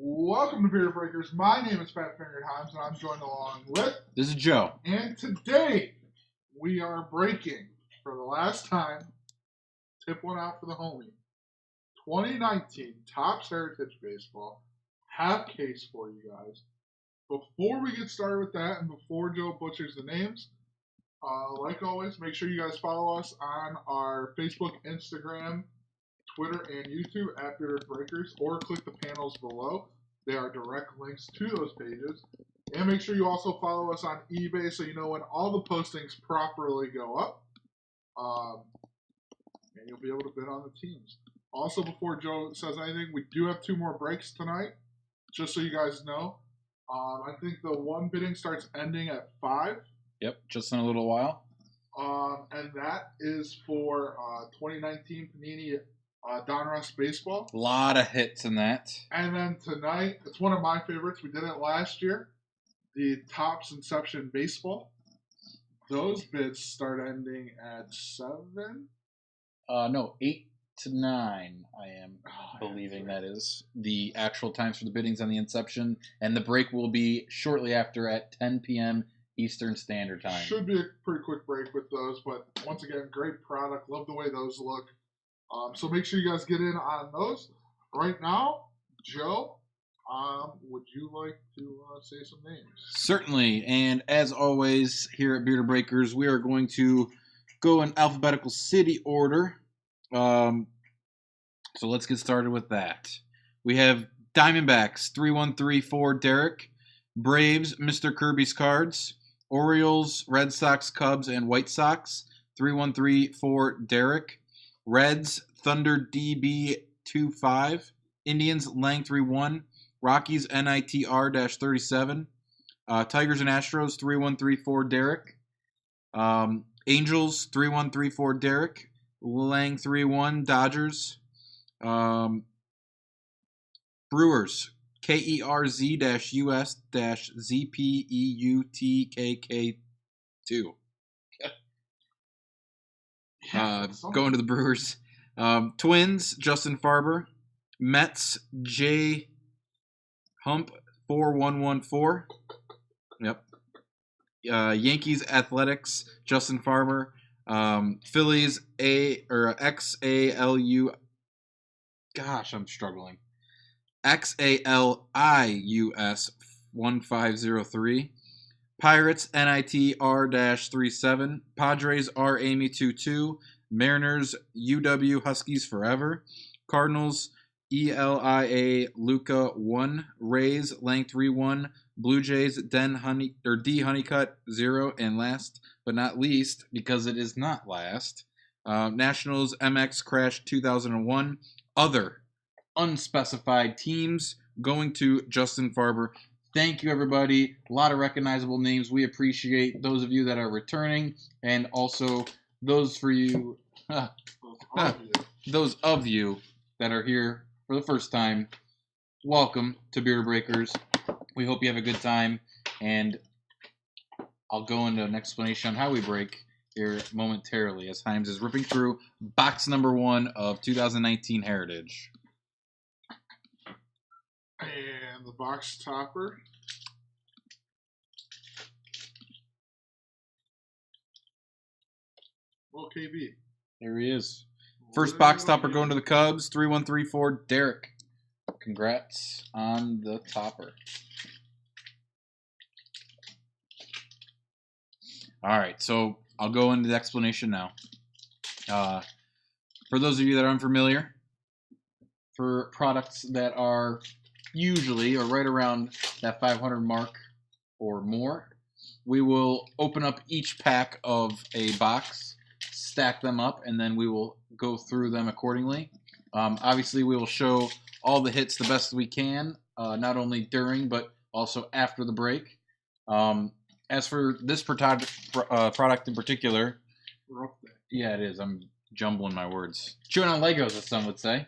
Welcome to Beer Breakers. My name is Pat Fingered Himes, and I'm joined along with. This is Joe. And today we are breaking for the last time. Tip one out for the homie. 2019 Topps Heritage Baseball half case for you guys. Before we get started with that, and before Joe butchers the names, like always, make sure you guys follow us on our Facebook, Instagram, Twitter, and YouTube at Bearded Breakers, or click the panels below. They are direct links to those pages. And make sure you also follow us on eBay so you know when all the postings properly go up. And you'll be able to bid on the teams. Also, before Joe says anything, we do have 2 more breaks tonight, just so you guys know. I think the one bidding starts ending at 5. Yep, just in a little while. And that is for 2019 Panini Donruss Baseball. A lot of hits in that. And then tonight, it's one of my favorites. We did it last year. The Topps Inception Baseball. Those bids start ending at 7? No, 8 to 9, I am believing that is the actual times for the biddings on the Inception. And the break will be shortly after at 10 p.m. Eastern Standard Time. Should be a pretty quick break with those, but once again, great product. Love the way those look. So make sure you guys get in on those. Right now, Joe, would you like to say some names? Certainly, and as always, here at Bearded Breakers, we are going to go in alphabetical city order. So let's get started with that. We have Diamondbacks, 3134 Derek. Braves, Mr. Kirby's Cards. Orioles, Red Sox, Cubs, and White Sox, 3134 Derek. Reds, Thunder DB25. Indians, Lang31. Rockies, NITR-37. Tigers and Astros, 3134 Derek. Angels, 3134 Derek. Lang31 Dodgers. Brewers, KERZ-US-ZPEUTKK2. Going to the Brewers. Twins, Justin Farber. Mets, J. Hump 4114. Yep. Yankees, Athletics, Justin Farber. Phillies, XALU. Gosh, I'm struggling. XALIUS 1503. Pirates, NITR-37. Padres, R. Amy 22. Mariners, UW Huskies Forever. Cardinals, ELIA Luca 1. Rays, Lang 31. Blue Jays, D Honeycutt 0. And last but not least, because it is not last, Nationals, MX Crash 2001. Other unspecified teams going to Justin Farber. Thank you, everybody. A lot of recognizable names. We appreciate those of you that are returning, and also those of you that are here for the first time. Welcome to Bearded Breakers. We hope you have a good time, and I'll go into an explanation on how we break here momentarily as Himes is ripping through box number 1 of 2019 Heritage. And the box topper. Well, KB. There he is. First box topper going to the Cubs, 3134 Derek. Congrats on the topper. All right, so I'll go into the explanation now. For those of you that are unfamiliar, for products that are usually or right around that 500 mark or more, we will open up each pack of a box, stack them up, and then we will go through them accordingly. Obviously, we will show all the hits the best we can, not only during but also after the break. As for this product in particular, yeah, it is. I'm jumbling my words. Chewing on Legos, as some would say.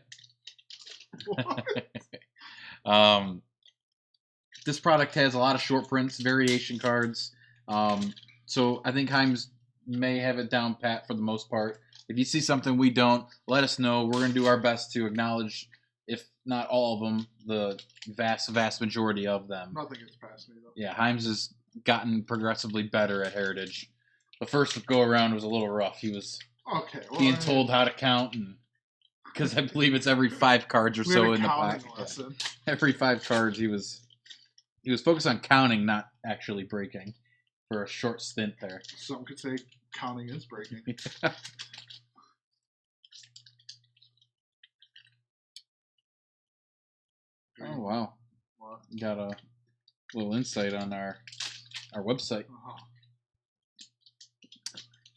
This product has a lot of short prints, variation cards. So I think Himes may have it down pat for the most part. If you see something we don't, let us know. We're going to do our best to acknowledge if not all of them, the vast majority of them. Nothing gets past me, though. Yeah, Himes has gotten progressively better at Heritage. The first go around was a little rough. He was being told how to count, and because I believe it's every 5 cards or so in the pack. Yeah. Every 5 cards, he was focused on counting, not actually breaking, for a short stint there. Some could say counting is breaking. Oh wow! What? Got a little insight on our website.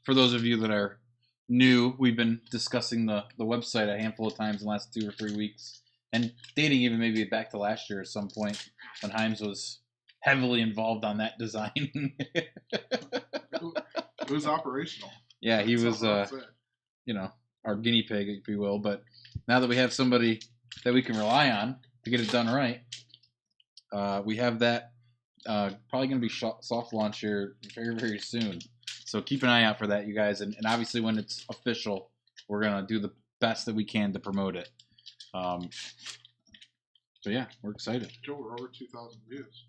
For those of you that are new, we've been discussing the website a handful of times in the last 2 or 3 weeks, and dating even maybe back to last year at some point when Himes was heavily involved on that design. It was operational. Yeah, he was, our guinea pig, if you will. But now that we have somebody that we can rely on to get it done right, we have that probably going to be soft launch here very, very soon. So keep an eye out for that, you guys. And obviously when it's official, we're going to do the best that we can to promote it. So, yeah, we're excited. Joe, we're over 2,000 views.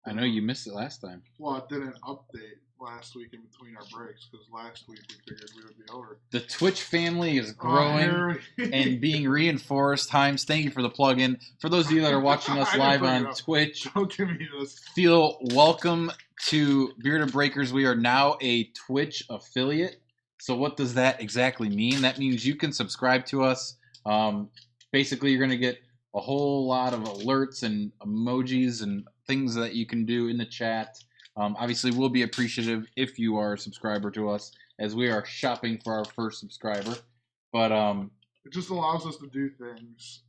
I know you missed it last time. Well, it didn't update last week in between our breaks because last week we figured we would be over. The Twitch family is growing and being reinforced. Himes, thank you for the plug-in. For those of you that are watching us live on Twitch, don't give me this. Feel welcome to Bearded Breakers. We are now a Twitch affiliate. So what does that exactly mean? That means you can subscribe to us. Basically, you're going to get a whole lot of alerts and emojis and things that you can do in the chat. Obviously, we'll be appreciative if you are a subscriber to us, as we are shopping for our first subscriber. But it just allows us to do things,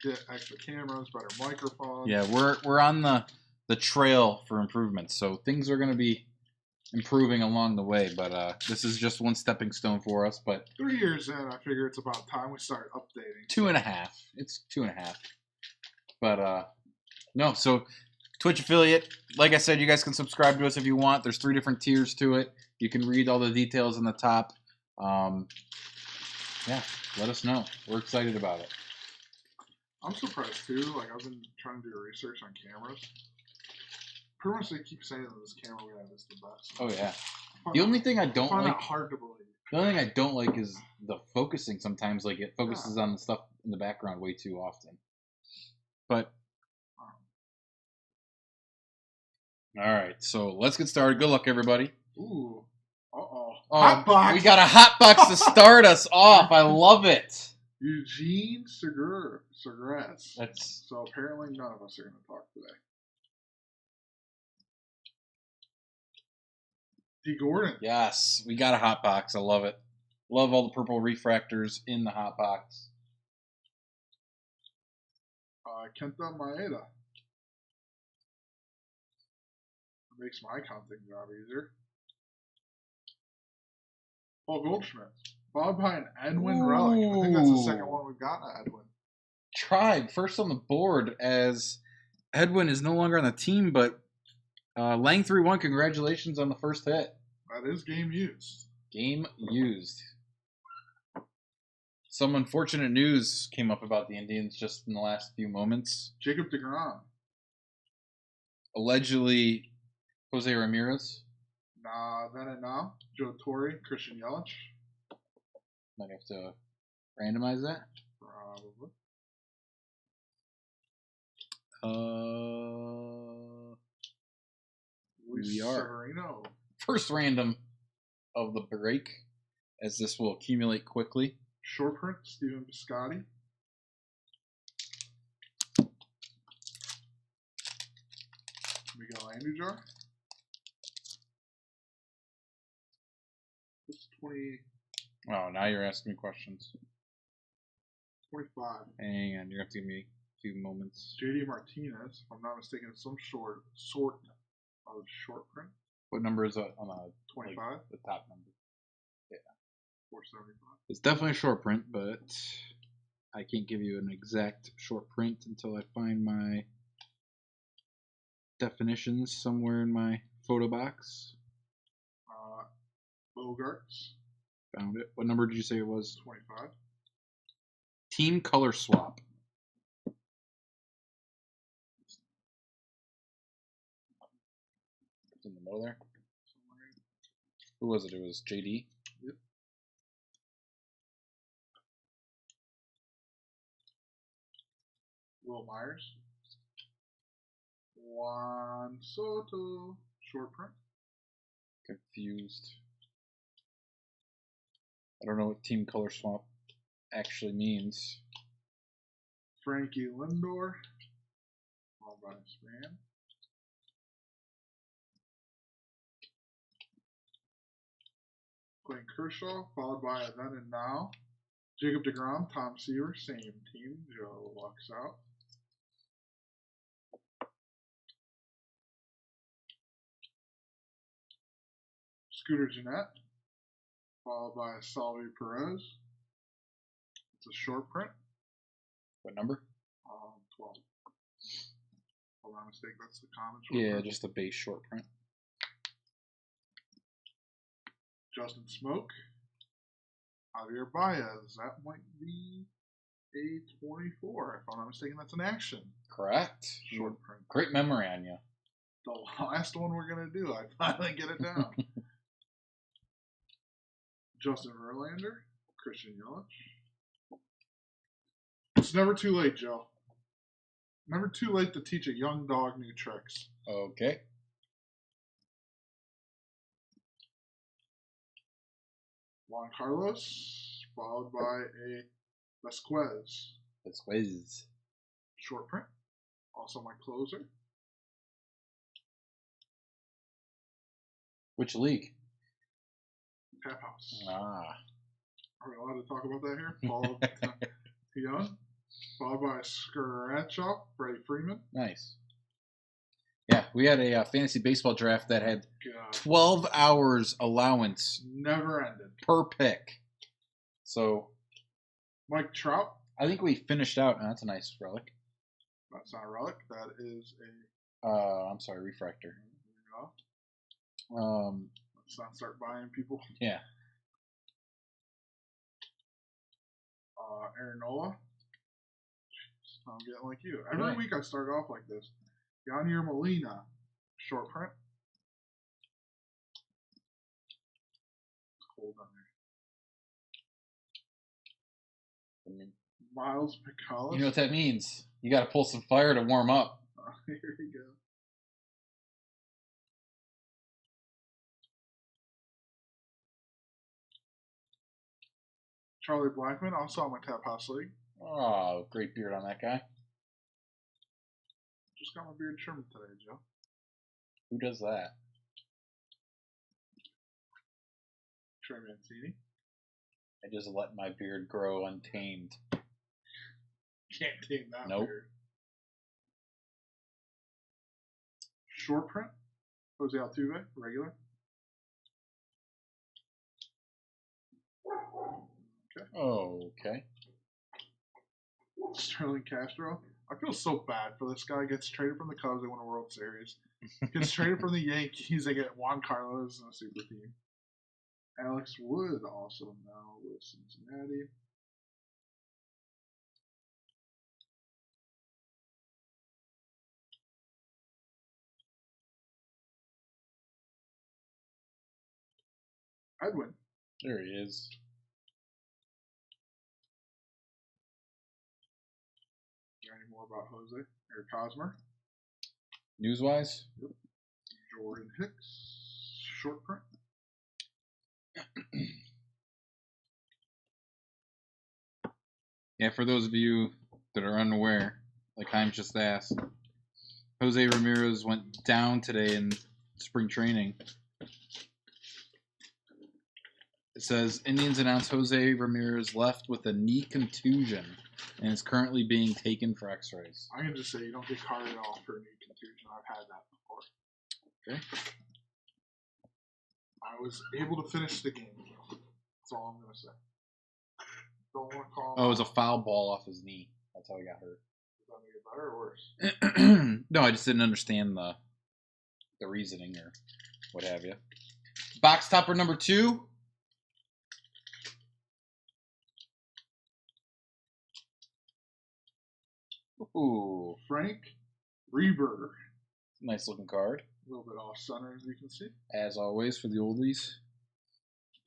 get extra cameras, better microphones. Yeah, we're on the trail for improvements, so things are going to be improving along the way. But this is just one stepping stone for us. But 3 years in, I figure it's about time we start updating. 2.5. It's 2.5. But no, so Twitch affiliate. Like I said, you guys can subscribe to us if you want. There's 3 different tiers to it. You can read all the details on the top. Yeah, let us know. We're excited about it. I'm surprised too. Like, I've been trying to do research on cameras. Pretty much they keep saying that this camera we have is the best. Oh yeah. The only thing I don't like. Hard to believe. The only thing I don't like is the focusing. Sometimes, like, it focuses on the stuff in the background way too often. But all right, so let's get started. Good luck, everybody. Ooh. Oh, hot box. We got a hot box to start us off. I love it. Eugene Segras. That's so apparently none of us are going to talk today. D. Gordon. Yes, we got a hot box. I love it. Love all the purple refractors in the hot box. Kenta Maeda. Makes my counting job easier. Paul Goldschmidt. Followed by an Edwin Relic. I think that's the second one we've gotten at Edwin. Tribe, first on the board, as Edwin is no longer on the team, but Lang 3-1, congratulations on the first hit. That is game used. Game used. Some unfortunate news came up about the Indians just in the last few moments. Jacob deGrom. Allegedly, Jose Ramirez. Nah, then and now. Joe Torre, Christian Yelich. Might have to randomize that. Probably. We are. Severino. First random of the break, as this will accumulate quickly. Short print, Steven Piscotty. Miguel Andujar. It's 20. Oh, now you're asking me questions. 25. Hang on, you have to give me a few moments. JD Martinez, if I'm not mistaken, some sort of short print. What number is that on a 25? Like the top number. Yeah. 475. It's definitely a short print, but I can't give you an exact short print until I find my definitions somewhere in my photo box. Bogarts. Found it. What number did you say it was? 25. Team color swap. It's in the middle there. Who was it? It was JD. Yep. Will Myers. Juan Soto. Short print. Confused. I don't know what team color swap actually means. Frankie Lindor. All by Span. Clayton Kershaw, followed by a then and now. Jacob deGrom, Tom Seaver, same team. Joe walks out. Scooter Gennett, followed by Salvi Perez. It's a short print. What number? 12. Hold on a mistake, that's the common short Yeah, print. just the base short print. Justin Smoke. Javier Baez. That might be a 24. If I'm not mistaken, that's an action. Correct. Short print. Great memory on you. The last one we're going to do. I finally get it down. Justin Verlander. Christian Yelich. It's never too late, Joe. Never too late to teach a young dog new tricks. Okay. Juan Carlos, followed by a Vasquez. Vasquez. Short print. Also my closer. Which league? Tap House. Ah. Are we allowed to talk about that here? Paul Young. Followed by Scratch Off, Freddie Freeman. Nice. Yeah, we had a fantasy baseball draft that had God, 12 hours allowance never ended. per pick. So Mike Trout. I think we finished out. Oh, that's a nice relic. That's not a relic. That is a. I'm sorry, refractor. You know, let's not start buying people. Yeah. Aaron Nola. I'm getting like you. Every week I start off like this. Yadier Molina, short print. It's cold on there. Miles Picalis. You know what that means? You got to pull some fire to warm up. Here we go. Charlie Blackmon, also on my Tap House League. Oh, great beard on that guy. Just got my beard trimmed today, Joe. Who does that? Trey Mancini. I just let my beard grow untamed. Can't tame that Nope. beard. Short print. Jose Altuve, regular. Okay. Sterling Castro. I feel so bad for this guy. Gets traded from the Cubs, they win a World Series. Gets traded from the Yankees, they get Juan Carlos and a super team. Alex Wood also now with Cincinnati. Edwin. There he is. Any more about Jose or Cosmer? Newswise? Yep. Jordan Hicks, short print. Yeah, for those of you that are unaware, like I'm just asked, Jose Ramirez went down today in spring training. It says Indians announced Jose Ramirez left with a knee contusion and is currently being taken for x-rays. I can just say you don't get carted off for a knee contusion. I've had that before. Okay. I was able to finish the game. That's all I'm going to say. Don't want to call him. Oh, it was a foul ball off his knee. That's how he got hurt. Is that make it better or worse? No, I just didn't understand the reasoning or what have you. Box topper number 2. Ooh, Frank Reber. nice looking card. A little bit off center, as you can see. As always for the oldies.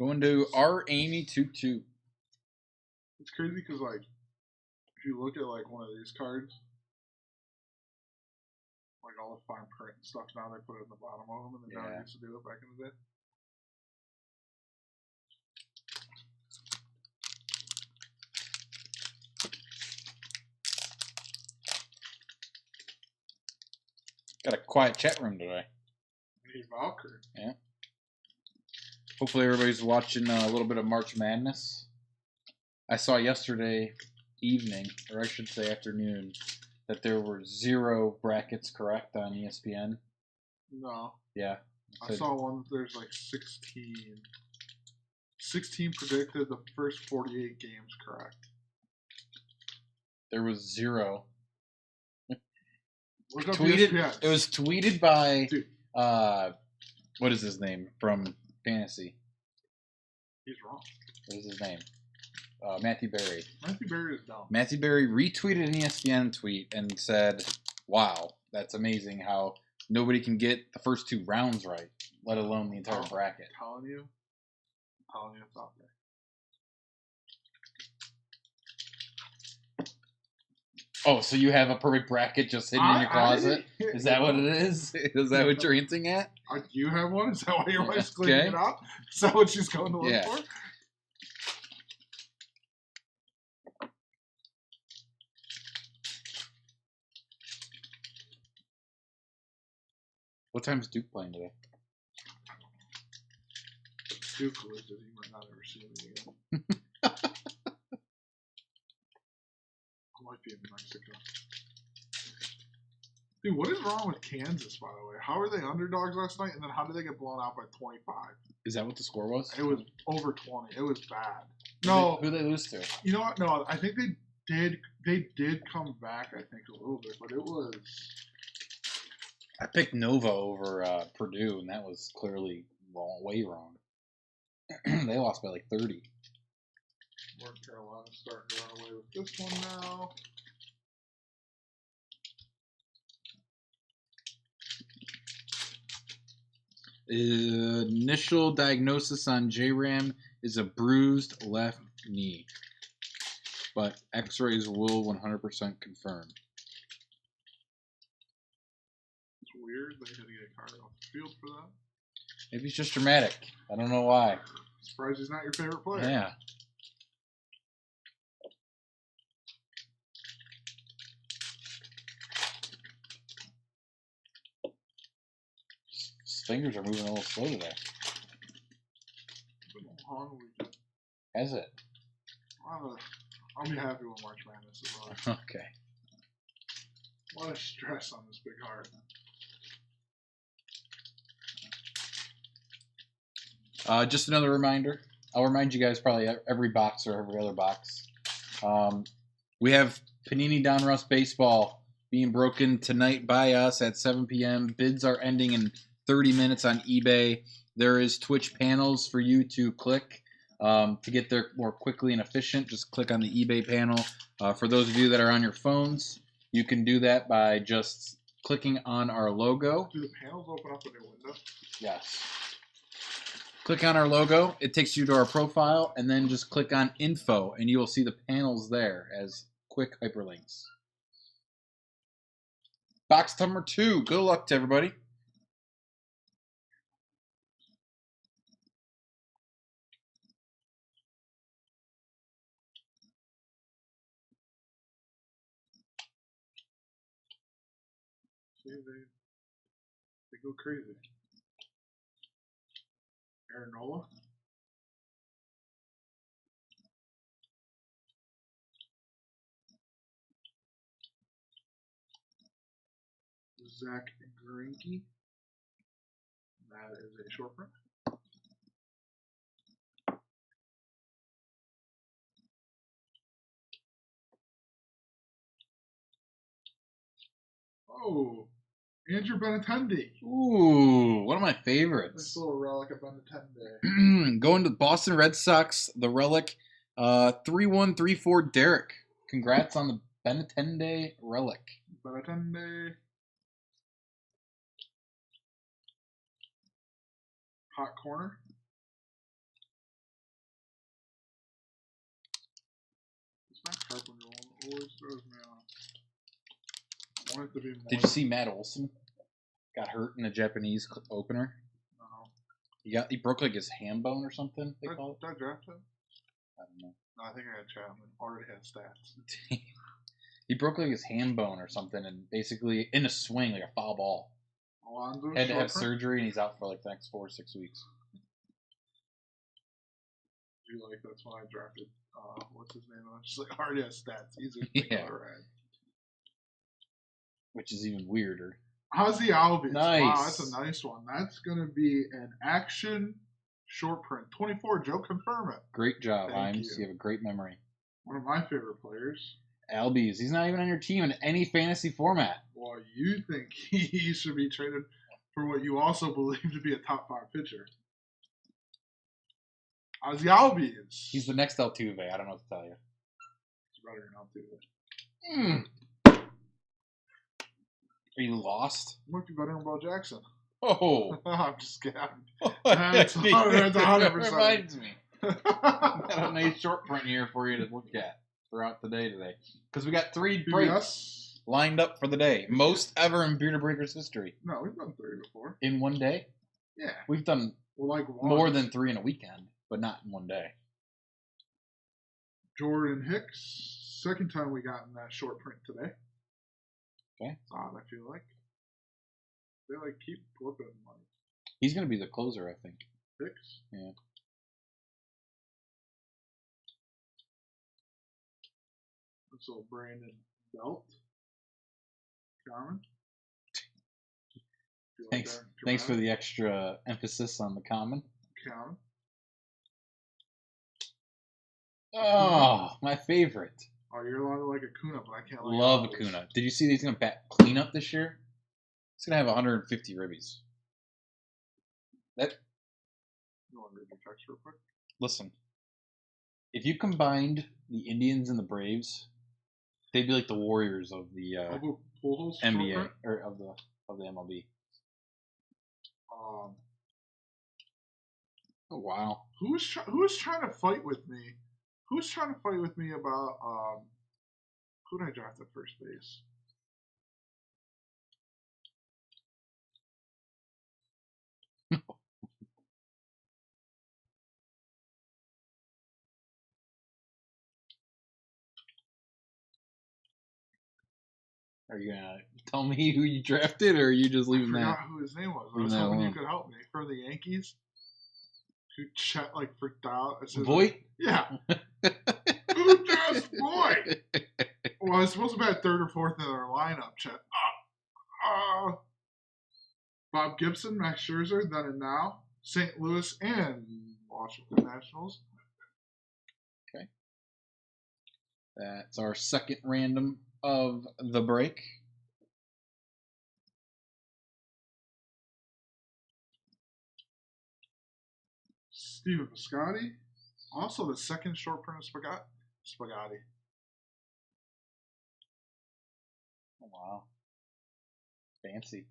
Going to our Amy 2-2. It's crazy because, like, if you look at, like, one of these cards, like, all the fine print and stuff, now they put it in the bottom of them, and they never used to do it back in the day. Got a quiet chat room today. Hey, Valkyrie. Yeah. Hopefully everybody's watching a little bit of March Madness. I saw yesterday evening, or I should say afternoon, that there were 0 brackets correct on ESPN. No. Yeah. I saw one that there's like 16. 16 predicted, the first 48 games correct. There was 0. Look up Tweeted. ESPN. It was tweeted by Dude. what is his name from Fantasy? He's wrong. What is his name? Matthew Berry. Matthew Berry is dumb. Matthew Berry retweeted an ESPN tweet and said, "Wow, that's amazing how nobody can get the first 2 rounds right, let alone the entire bracket." I'm telling you it's out there. Oh, so you have a perfect bracket just hidden in your closet? Is that what it is? Is that what you're hinting at? Do you have one? Is that why your wife's Okay. cleaning it out? Is that what she's going to look for? What time is Duke playing today? Duke loses, you might not ever see me again. I might be in Mexico. Dude, what is wrong with Kansas, by the way? How are they underdogs last night, and then how did they get blown out by 25? Is that what the score was? It was over 20. It was bad. No. Who did they lose to? You know what? No, I think they did come back, I think, a little bit, but it was... I picked Nova over Purdue, and that was clearly wrong, way wrong. They lost by like 30. North Carolina starting to run away with this one now. Initial diagnosis on J-Ram is a bruised left knee, but X-rays will 100% confirm. It's weird they had to get a card off the field for that. Maybe it's just dramatic. I don't know why. Surprised he's not your favorite player. Yeah. His fingers are moving a little slow today. It's been a long weekend. Has it? I'll be happy when March Madness is on. Okay. A lot of stress on this big heart. Just another reminder. I'll remind you guys probably every box or every other box. We have Panini Donruss Baseball being broken tonight by us at 7 p.m. Bids are ending in 30 minutes on eBay. There is Twitch panels for you to click to get there more quickly and efficient. Just click on the eBay panel. For those of you that are on your phones, you can do that by just clicking on our logo. Do the panels open up in your window? Yes. Click on our logo. It takes you to our profile, and then just click on info, and you will see the panels there as quick hyperlinks. Box number 2. Good luck to everybody. See, they go crazy. Aaron Nola. Zach Greinke. That is a short print. Oh, Andrew Benintendi. Ooh, one of my This favorites. little relic of Benintendi. Going to the Boston Red Sox, the relic, 3134 Derek. Congrats on the Benetende Relic. Bartende. Hot corner. It's not Carpenter. Always throws me off. I want it to be more. Did you see Matt Olson got hurt in a Japanese opener? No. He broke like his ham bone or something. They call it. Did I draft him? I don't know. No, I think I had Chapman. Already had stats. He broke like his ham bone or something, and basically in a swing like a foul ball. Alonzo Had to have surgery, and he's out for like the next 4 or 6 weeks. That's when I drafted. What's his name? I was just like, already has stats. Easier to think Yeah. about, right? Which is even weirder. Ozzy Albies. Nice. Wow, that's a nice one. That's going to be an action short print. 24, Joe, confirm it. Great job, Thank Himes. You have a great memory. One of my favorite players. Albies. He's not even on your team in any fantasy format. Well, you think he should be traded for what you also believe to be a top 5 pitcher. Ozzy Albies. He's the next Altuve. I don't know what to tell you. He's better than Altuve. Are you lost? Might be better than Bo Jackson. Oh. I'm just kidding. That's 100%. Reminds me. Got a nice short print here for you to look at throughout the day today. Because we got 3 breaks lined up for the day. Most ever in Beer to Breakers history. No, we've done 3 before. In one day? Yeah. We've done more than 3 in a weekend, but not in one day. Jordan Hicks. Second time we got in that short print today. Okay. It's odd, I feel like. They keep flipping He's going to be the closer, I think. Hicks? Yeah. So Brandon Belt. Common. Thanks for the extra emphasis on the common. Common. Oh, my favorite. Oh, you're allowed to like Acuna, but I can't like Love Acuna. Did you see that he's going to bat cleanup this year? He's going to have 150 ribbies. You want to read your text real quick? Listen, if you combined the Indians and the Braves, they'd be like the Warriors of the NBA or of the MLB. Oh wow! Who's trying to fight with me? Who's trying to fight with me about who did I draft at first base? Are you gonna tell me who you drafted, or are you just leaving that? I forgot who his name was. I was hoping you could help me. For the Yankees, who Chet freaked out. Voit? Yeah. Who just Voit? Well, I was supposed to be at 3rd or 4th in their lineup, Chet. Bob Gibson, Max Scherzer, then and now, St. Louis, and Washington Nationals. Okay. That's our second random of the break. Steven Piscotty. Also the second short print of Spaghetti. Oh, wow. Fancy.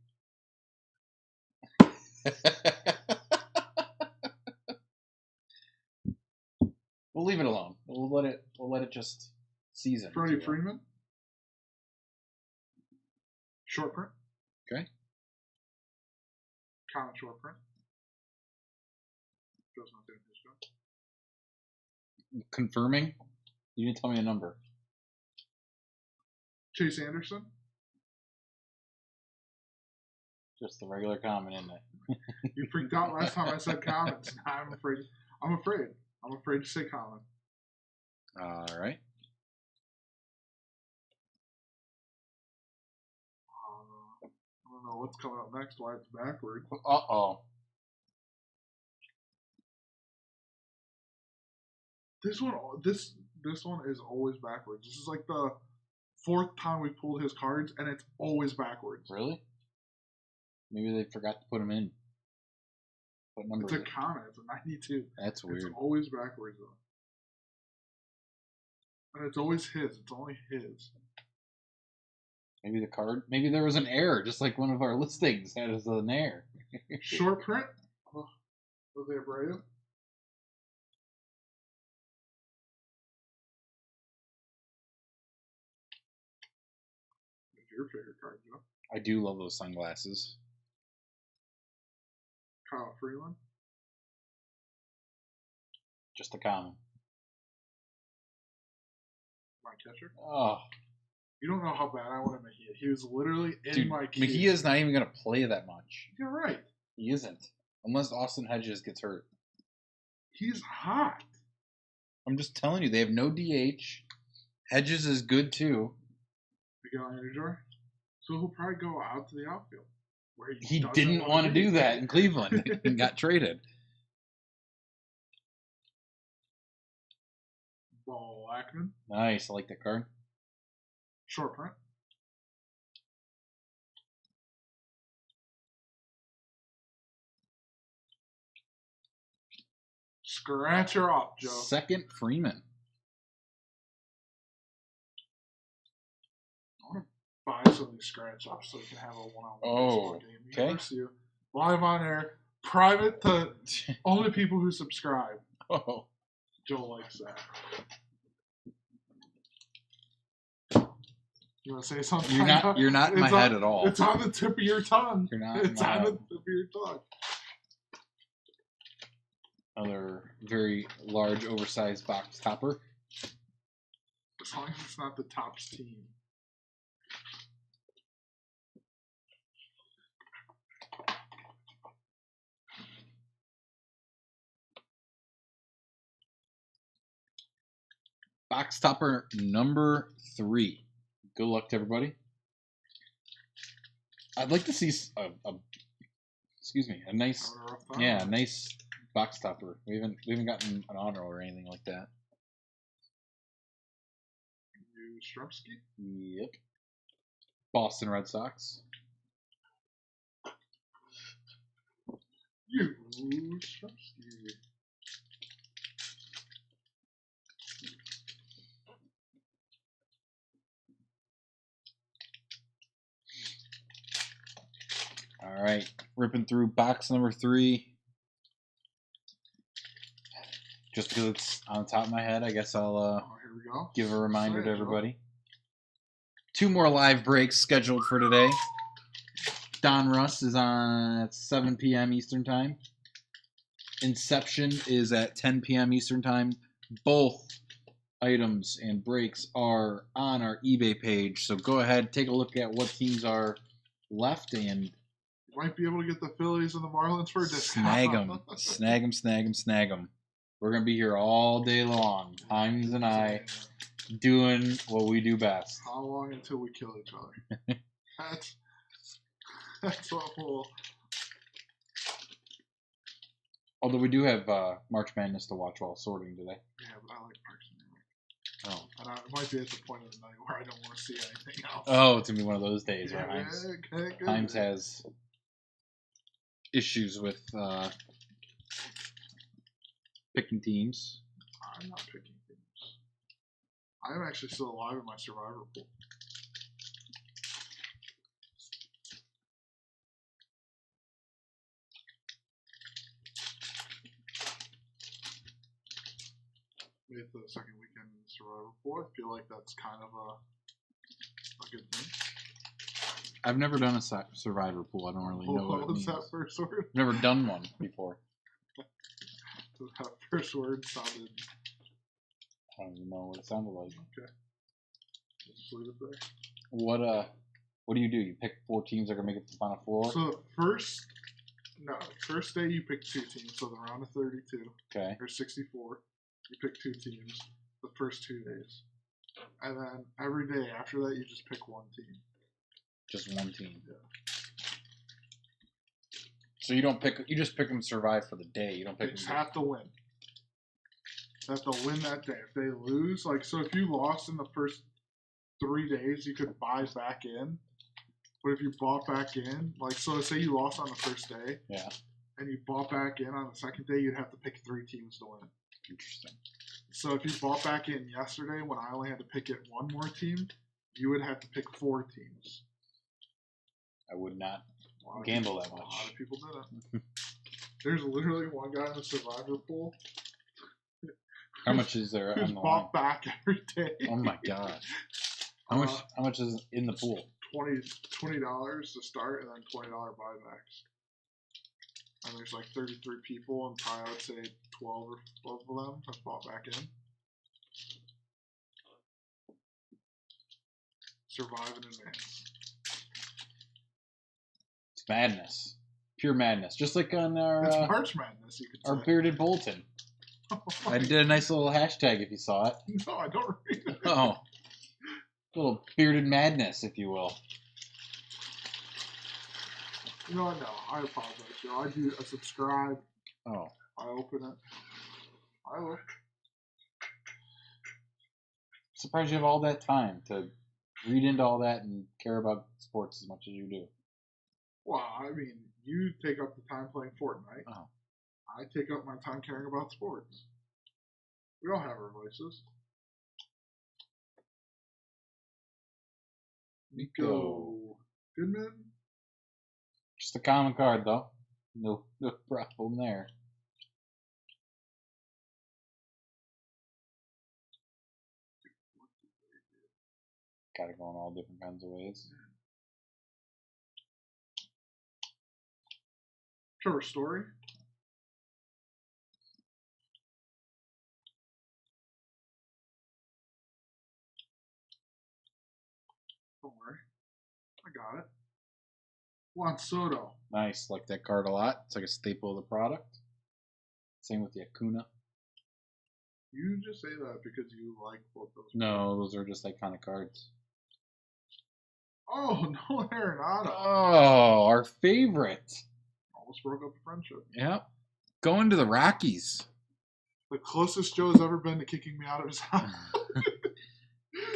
We'll leave it alone. We'll let it just season. Freddie Freeman. Short print. Okay. Common short print. Joe's not doing his job. Confirming? You didn't tell me a number. Chase Anderson. Just the regular common, isn't it? You freaked out last time I said commons. I'm afraid. I'm afraid to say common. All right. I don't know what's coming up next. Why it's backward. Uh-oh. This one is always backwards. This is like the 4th time we pulled his cards, and it's always backwards. Really? Maybe they forgot to put him in. What number It's a common. It's a 92. That's weird. It's always backwards, though. And it's always his. It's only his. Maybe the card. Maybe there was an error, just like one of our listings had as an error. Short print. Oh, Jose Abreu. What's your favorite card, Joe? I do love those sunglasses. Kyle Freeland. Just a common. My catcher. Oh, You don't know how bad I wanted Mejia. He was literally in dude, my queue. Mejia's not even going to play that much. You're right. He isn't. Unless Austin Hedges gets hurt. He's hot. I'm just telling you, they have no DH. Hedges is good too. Miguel Andujar. So he'll probably go out to the outfield. Where He doesn't didn't want to be. do that in Cleveland and got traded. Ball Ackman. Nice, I like that card. Short print. Scratch her off, Joe. Second Freeman. I want to buy some of these scratch offs so we can have a one-on-one Oh, baseball game. okay. Versus you. Live on air, private to only people who subscribe. Oh, Joe likes that. You want to say something? you're not in my head at all. It's on the tip of your tongue. You're not in It's my on the head. tip of your tongue. Another very large, oversized box topper. As long as it's not the Topps team. Box topper number 3. Good luck to everybody. I'd like to see a nice, Having a rough time. yeah, a nice box topper. We haven't gotten an honor or anything like that. You Strumsky? Yep. Boston Red Sox. You Strumsky. All right, ripping through box number 3. Just because it's on the top of my head, I guess I'll Oh, here we go. give a reminder Say to it, Joe. everybody. 2 more live breaks scheduled for today. Don Russ is on at 7 p.m. Eastern Time. Inception is at 10 p.m. Eastern Time. Both items and breaks are on our eBay page, so go ahead, take a look at what teams are left, and You might be able to get the Phillies and the Marlins for a discount. snag them. Snag them, snag them, snag them. We're going to be here all day long, Hines and I, doing what we do best. How long until we kill each other? That's what we'll. Although we do have March Madness to watch while sorting today. Yeah, but I like Parks and Rec. Oh. And it might be at the point of the night where I don't want to see anything else. Oh, it's going to be one of those days where Yeah, Hines, good. Hines has issues with picking teams. I'm not picking things. I am actually still alive in my survivor pool. Made the second weekend in the survivor pool. I feel like that's kind of a good thing. I've never done a survivor pool. I don't really know what it was means. that first word? Never done one before. That first word sounded. I don't even know what it sounded like. Okay. Just leave it there. What do? You pick 4 teams that are gonna make it to the final 4? So first day you pick 2 teams. So the round of 32 Okay. or 64, you pick 2 teams. The first 2 days, and then every day after that you just pick 1 team. Just one team. Yeah. So you don't pick. You just pick them to survive for the day. You don't They pick just them. have to win. They have to win that day. If they lose, so if you lost in the first 3 days, you could buy back in. But if you bought back in, so say you lost on the first day, Yeah. and you bought back in on the second day, you'd have to pick 3 teams to win. Interesting. So if you bought back in yesterday when I only had to pick it 1 more team, you would have to pick 4 teams. I would not A lot of gamble that people- much. A lot of people did it. There's literally one guy in the survivor pool How much is there who's on the line? bought back every day. Oh my gosh. How much is in the pool? $20 to start, and then $20 buybacks. And there's like 33 people, and probably I would say 12 of them have bought back in. Survive in advance. It's madness. Pure madness. Just like on It's our March Madness, you could say. bearded bulletin. I did a nice little hashtag if you saw it. No, I don't read it. Oh. Little bearded madness, if you will. No, I apologize, Joe. I do a subscribe. Oh. I open it. I look. Surprised you have all that time to read into all that and care about sports as much as you do. Well, I mean, you take up the time playing Fortnite. Oh. I take up my time caring about sports. We all have our vices. Nico Goodman. Just a common card, though. No problem there. Got it going all different kinds of ways. Trevor Story. Don't worry. I got it. Juan Soto. Nice. Like that card a lot. It's like a staple of the product. Same with the Acuna. You just say that because you like both those. No, those are just iconic cards. Oh, no, Arenado. Oh, our favorite. Almost broke up the friendship. Yep. Going to the Rockies. The closest Joe's ever been to kicking me out of his house.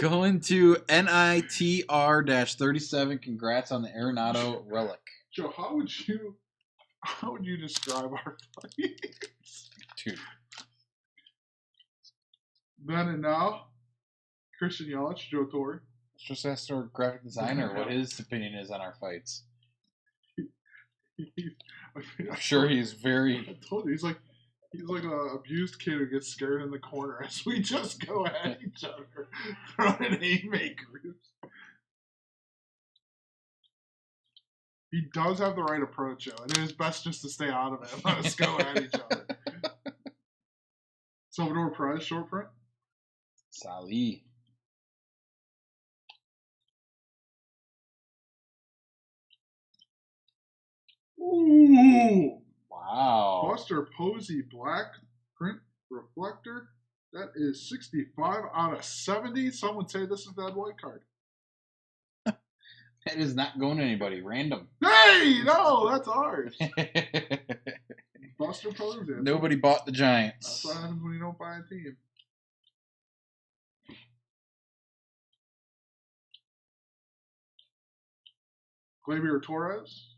Going to NITR-37. Congrats on the Arenado relic. Joe, how would you describe our fights? Two. Then and now, Christian Yelich, Joe Torre. Let's just ask our graphic designer what his opinion is on our fights. I'm sure he's very... I told you, he's like an abused kid who gets scared in the corner as we just go at each other, throwing haymakers. He does have the right approach, though, and it is best just to stay out of it and let us go at each other. Salvador Perez, short print. Sali. Ooh! Wow. Buster Posey, black print reflector. That is 65 out of 70. Some would say this is that white card. That is not going to anybody. Random. Hey, no, that's ours. Buster Posey. Nobody bought the That's Giants. what happens when you don't buy a team. Gleyber Torres.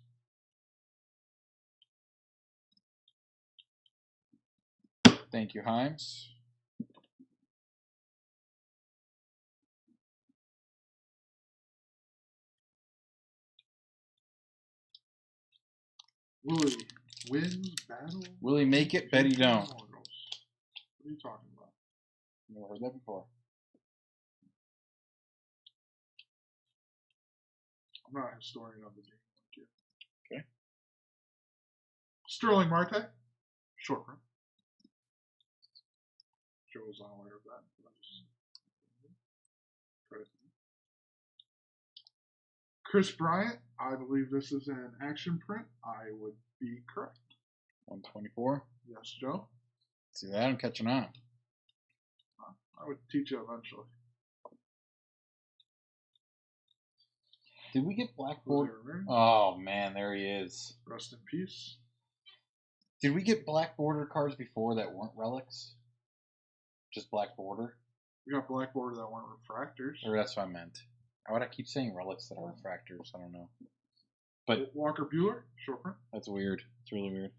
Thank you, Himes. Willie wins battle. Will he make it? Bet he don't. What are you talking about? Never heard that before. I'm not a historian of the game like you. Okay. Sterling Marte. Short print. Joe was unaware of that. But I just credit to him. Chris Bryant. I believe this is an action print. I would be correct. 124. Yes, Joe. See that? I'm catching on. I would teach you eventually. Did we get Black Jose Border? Rivera. Oh, man, there he is. Rest in peace. Did we get Black Border cards before that weren't relics? Just Black Border? We got black border that weren't refractors. Or that's what I meant. Why would I keep saying relics that are refractors? I don't know. But Walker Bueller. Short print. that's weird. It's really weird.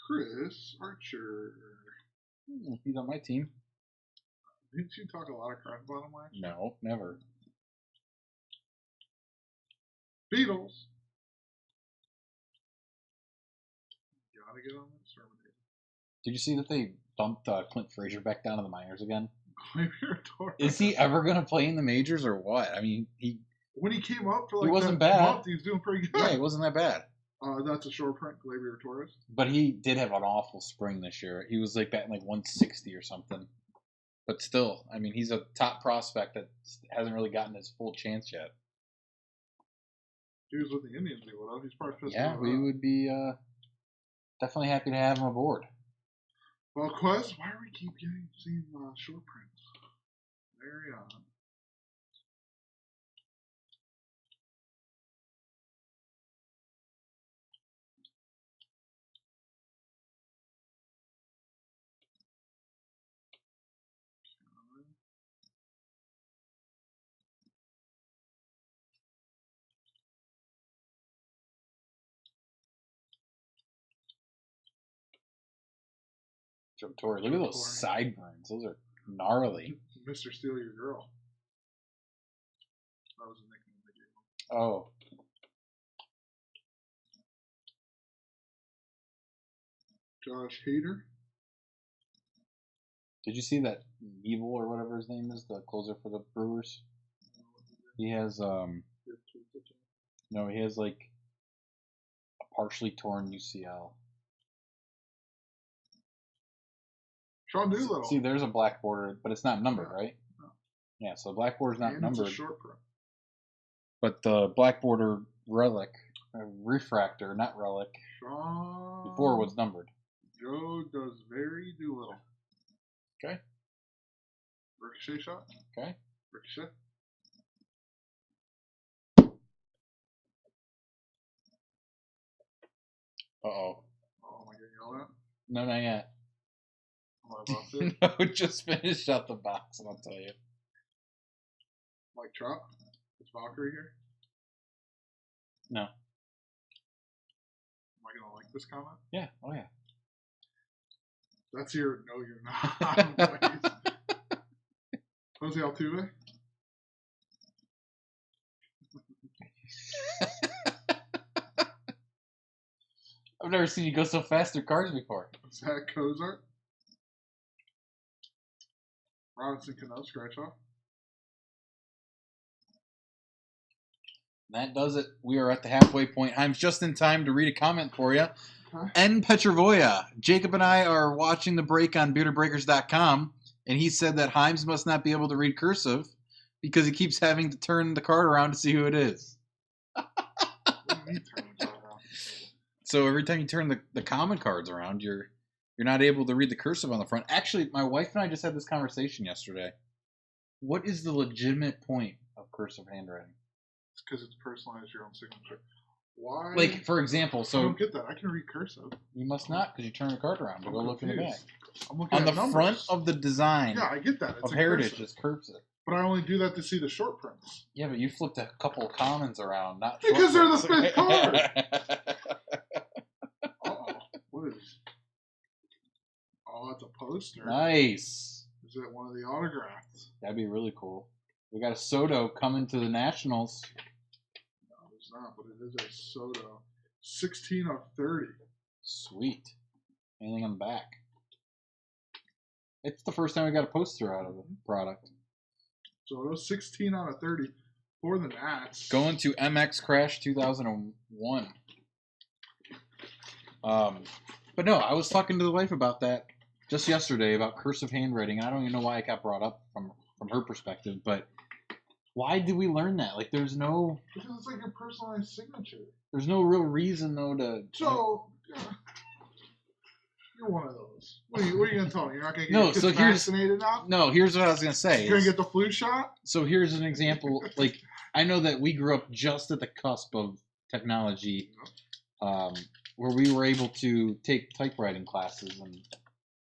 Chris Archer. He's on my team. Didn't you talk a lot of crap about him last year? No, never. Beatles. Gotta get on the exterminator. Did you see that they bumped Clint Frazier back down to the minors again? Xavier Torres. Is he ever going to play in the majors or what? I mean, when he came up for like he wasn't that bad. month, he was doing pretty good. Yeah, he wasn't that bad. That's a short print, Xavier Torres. But he did have an awful spring this year. He was like batting like 160 or something. But still, I mean, he's a top prospect that hasn't really gotten his full chance yet. He was with the Indians, he would have. He's probably pissed Yeah, off. we would be definitely happy to have him aboard. Well, Quest, why do we keep seeing short prints? Very odd. Joe Torre, look at those sideburns. Those are gnarly. Mr. Steal Your Girl. That was a nickname they gave him. Oh. Josh Hader. Did you see that Evil or whatever his name is, the closer for the Brewers? He has he has like a partially torn UCL. Sean Doolittle. See, there's a black border, but it's not numbered, right? No. Yeah, so black border's not and numbered. It's a short print. But the black border relic, refractor, not relic, Sean before was numbered. Joe does very Doolittle. Okay. Ricochet shot. Okay. Ricochet. Uh-oh. Oh, am I getting yelled at? No, not yet. What about it? No, just finish out the box and I'll tell you. Mike Trout? Is Valkyrie here? No. Am I going to like this comment? Yeah, oh yeah. That's your no, you're not. Jose Altuve? I've never seen you go so fast through cards before. Zach Cozart? Robinson Cano, scratch off. That does it. We are at the halfway point. I'm just in time to read a comment for you. Okay. N. Petrovoya. Jacob and I are watching the break on bearderbreakers.com, and he said that Himes must not be able to read cursive because he keeps having to turn the card around to see who it is. What do you mean turn the card around? So every time you turn the common cards around, you're not able to read the cursive on the front. Actually, my wife and I just had this conversation yesterday. What is the legitimate point of cursive handwriting? It's because it's personalized your own signature. Why? Like, for example, I so don't get that. I can read cursive. you must not because you turn the card around to go look in the back. confused. I'm looking On at the numbers. front of the design Yeah, I get that. It's of a Heritage cursive. is cursive. But I only do that to see the short prints. Yeah, but you flipped a couple of commons around, not Because they're the short fifth prints. Uh-oh. What is... Oh, it's a poster. Nice. Is it one of the autographs? That'd be really cool. We got a Soto coming to the Nationals. No, it's not, but it is a Soto. 16 of 30. Sweet. Anything on the back? It's the first time we got a poster out of the product. Soto, 16 out of 30 for the Nats. Going to MX Crash 2001. But no, I was talking to the wife about that just yesterday about cursive handwriting, and I don't even know why it got brought up from her perspective, but why did we learn that? Like, there's no Because it's like your personalized signature. real reason though to. So, you're one of those. What are you going to tell me? You're not going to get No, your kids so here's- vaccinated now? No, here's what I was gonna say. You're going is- to get the flu shot? So here's an example. Like, I know that we grew up just at the cusp of technology, where we were able to take typewriting classes and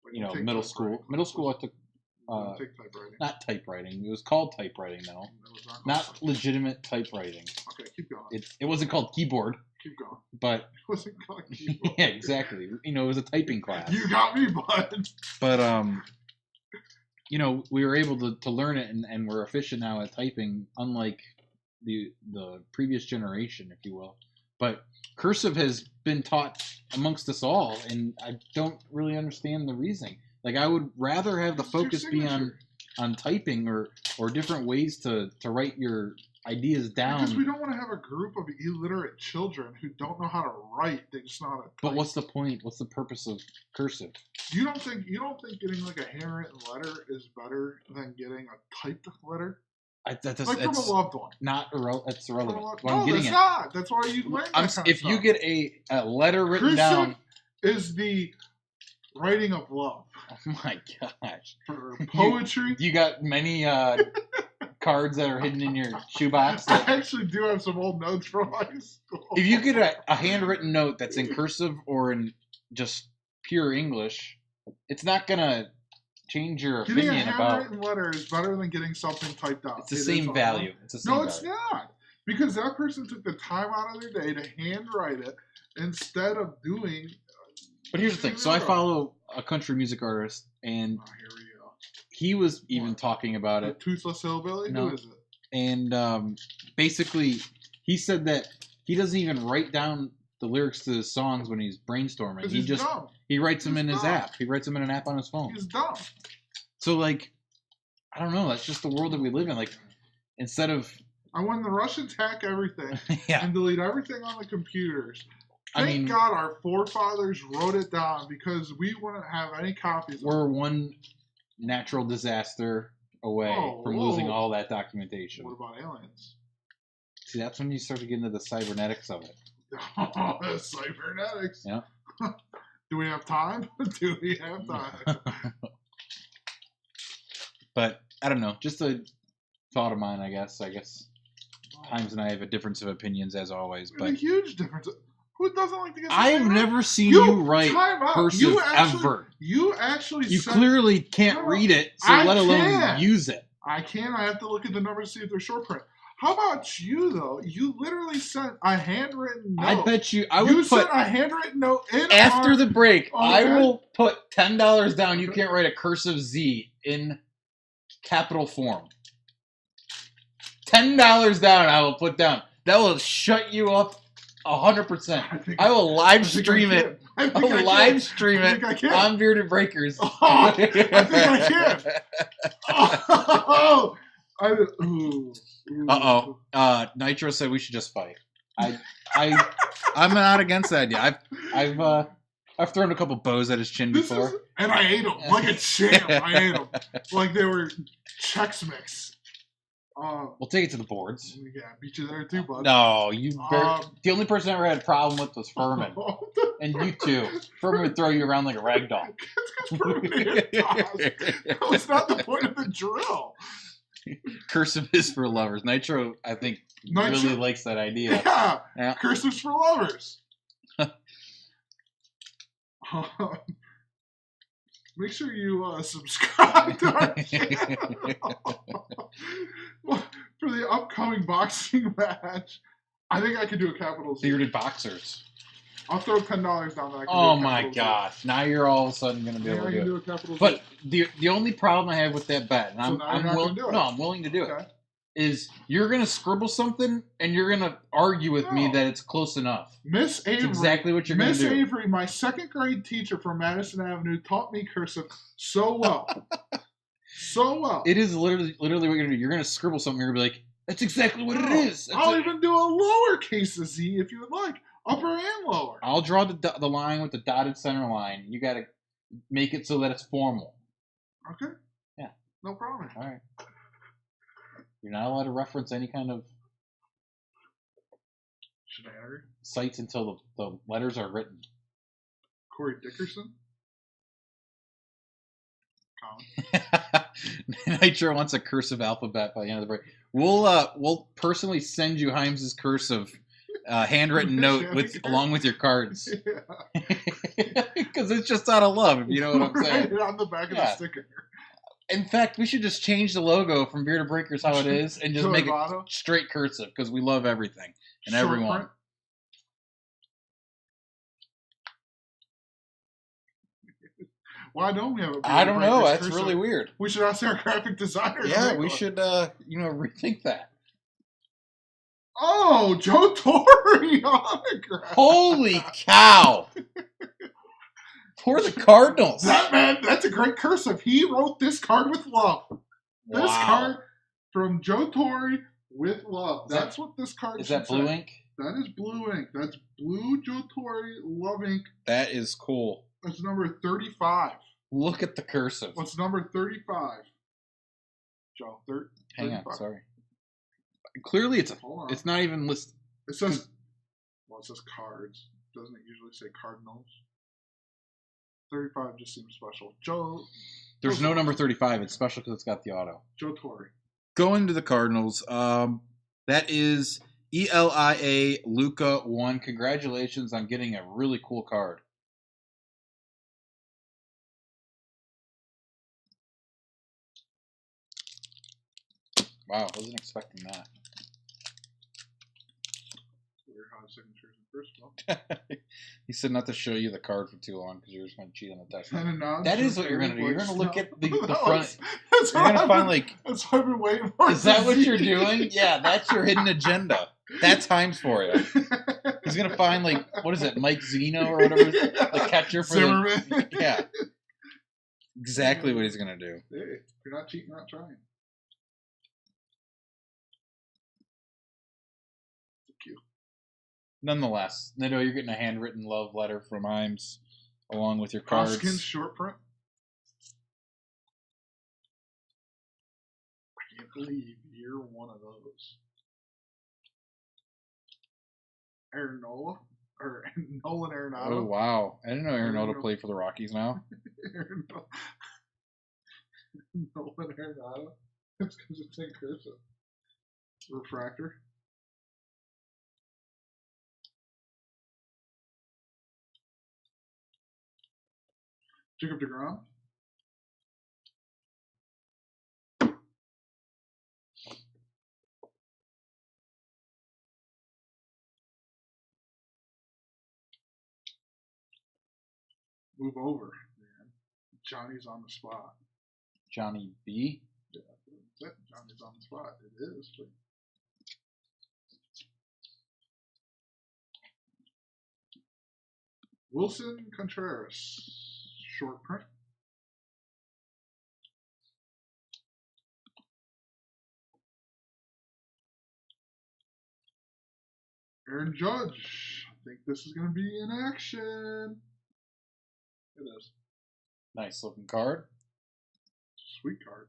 When you take middle typewriting school. Middle school, I took You don't take typewriting. not typewriting. It was called typewriting though, That was not not legitimate typewriting. Okay, keep going. It wasn't called keyboard. Keep going. But I wasn't going to keep going. yeah, exactly. It was a typing class. You got me, bud. But we were able to learn it, and we're efficient now at typing, unlike the previous generation, if you will. But cursive has been taught amongst us all, and I don't really understand the reasoning. Like, I would rather have the focus be on typing or different ways to write your ideas down. Because we don't want to have a group of illiterate children who don't know how to write. They just know how to type. But what's the point? What's the purpose of cursive? You don't think getting like a handwritten letter is better than getting a typed letter? From a loved one. It's irrelevant. That's not. That's why you learn that kind of stuff. If you get a letter written down, is the writing of love. Oh my gosh! For poetry, you got many cards that are hidden in your shoebox. I actually do have some old notes from high school. If you get a handwritten note that's in cursive or in just pure English, it's not gonna change your opinion about. Getting a handwritten letter is better than getting something typed out. It's the same value. No, it's not. Because that person took the time out of their day to handwrite it instead of doing. But here's the thing. So I follow a country music artist, and here we go. He was even talking about it. Toothless Hillbilly? No. Who is it? And basically, he said that he doesn't even write down the lyrics to his songs when he's brainstorming. He writes them in his app. He writes them in an app on his phone. He's dumb. So, like, I don't know. That's just the world that we live in. Like, instead of... And when the Russians hack everything and delete everything on the computers... Thank God our forefathers wrote it down because we wouldn't have any copies. We're one natural disaster away from losing all that documentation. What about aliens? See, that's when you start to get into the cybernetics of it. Oh, cybernetics. Yeah. Do we have time? Do we have time? But I don't know. Just a thought of mine, I guess. Himes and I have a difference of opinions as always. But a huge difference. Who doesn't like to get I've never seen you write cursive ever. You clearly can't read it, so let alone use it. I can. I have to look at the numbers to see if they're short print. How about you, though? You literally sent a handwritten note. I bet you... You sent a handwritten note in after the break, I will put $10 down. You can't write a cursive Z in capital form. $10 down I will put down. That will shut you up 100%. I will live stream it. I will live stream it on Bearded Breakers. Oh, I think I can. Nitro said we should just fight. I'm not against that idea. I've thrown a couple bows at his chin before, and I ate them like a champ. I ate them like they were Chex Mix. We'll take it to the boards. Yeah, beat you there too, bud. No, the only person I ever had a problem with was Furman. And you too. Furman would throw you around like a rag doll. That was not the point of the drill. Cursive is for lovers. Nitro, I think, really likes that idea. Yeah. Cursive's for lovers. Make sure you subscribe to our channel for the upcoming boxing match. I think I could do a capital Z. Bearded Boxers. I'll throw $10 down there. Oh my gosh! Now you're all of a sudden going to be able to do it. Capital Z. But the only problem I have with that bet, and I'm willing to do it, is you're going to scribble something and you're going to argue with me that it's close enough. Miss Avery. That's exactly what you're going to do. Miss Avery, my second grade teacher from Madison Avenue, taught me cursive so well. So well. It is literally what you're going to do. You're going to scribble something. You're going to be like, that's exactly what it is. I'll even do a lowercase Z if you would like. Upper and lower. I'll draw the line with the dotted center line. You got to make it so that it's formal. Okay. Yeah. No problem. All right. You're not allowed to reference any kind of sites until the letters are written. Corey Dickerson? Nitro wants a cursive alphabet by the end of the break. We'll personally send you Himes' cursive handwritten note along with your cards. Because it's just out of love, if you know what I'm saying. On the back of the sticker. In fact, we should just change the logo from Bearded Breakers how it is and just make it straight cursive because we love everything and everyone. Why don't we have a Bearded I don't know. Breakers That's cursive? really weird. We should ask our graphic designer. to Yeah, make we one. should, rethink that. Oh, Joe Torre autograph. Holy cow! For the Cardinals. That man, that's a great cursive. He wrote this card with love. This card from Joe Torre with love. That's what this card Is should that blue say. ink? That is blue ink. That's blue Joe Torre love ink. That is cool. That's number 35. Look at the cursive. What's number 35? Joe, Hang 35. on, sorry. Clearly, Hold on. it's not even listed. It says, well, it says cards. Doesn't it usually say Cardinals? 35 just seems special. Joe. There's no number 35. It's special because it's got the auto. Joe Torre. Going to the Cardinals. That is ELIA Luca 1. Congratulations on getting a really cool card. Wow, wasn't expecting that. Weird how signatures in first one. He said not to show you the card for too long because you're just going to cheat on the test. And That is what you're going to do. You're going to look at the No, front. That's You're what going to I've find been- like, That's what I've been waiting for. is that what you're doing? Yeah, that's your hidden agenda. That's Himes for you. He's going to find like, what is it, Mike Zeno or whatever, the catcher for Zimmerman. the... Yeah. Exactly what he's going to do. Hey, if you're not cheating, you're not trying. Cute. Nonetheless, Nito, you're getting a handwritten love letter from Himes along with your cards. Hoskins short print. I can't believe you're one of those. Aaron Nola? Or Nolan Arenado? Oh, wow. I didn't know Aaron Nola played for the Rockies now. Aaron Nolan Arenado? That's because it's in cursive. Refractor. Jacob deGrom. Move over, man. Johnny's on the spot. Johnny B. Yeah, that's it. Johnny's on the spot. It is. But... Wilson Contreras. Short print. Aaron Judge. I think this is going to be in action. It is. Nice looking card. Sweet card.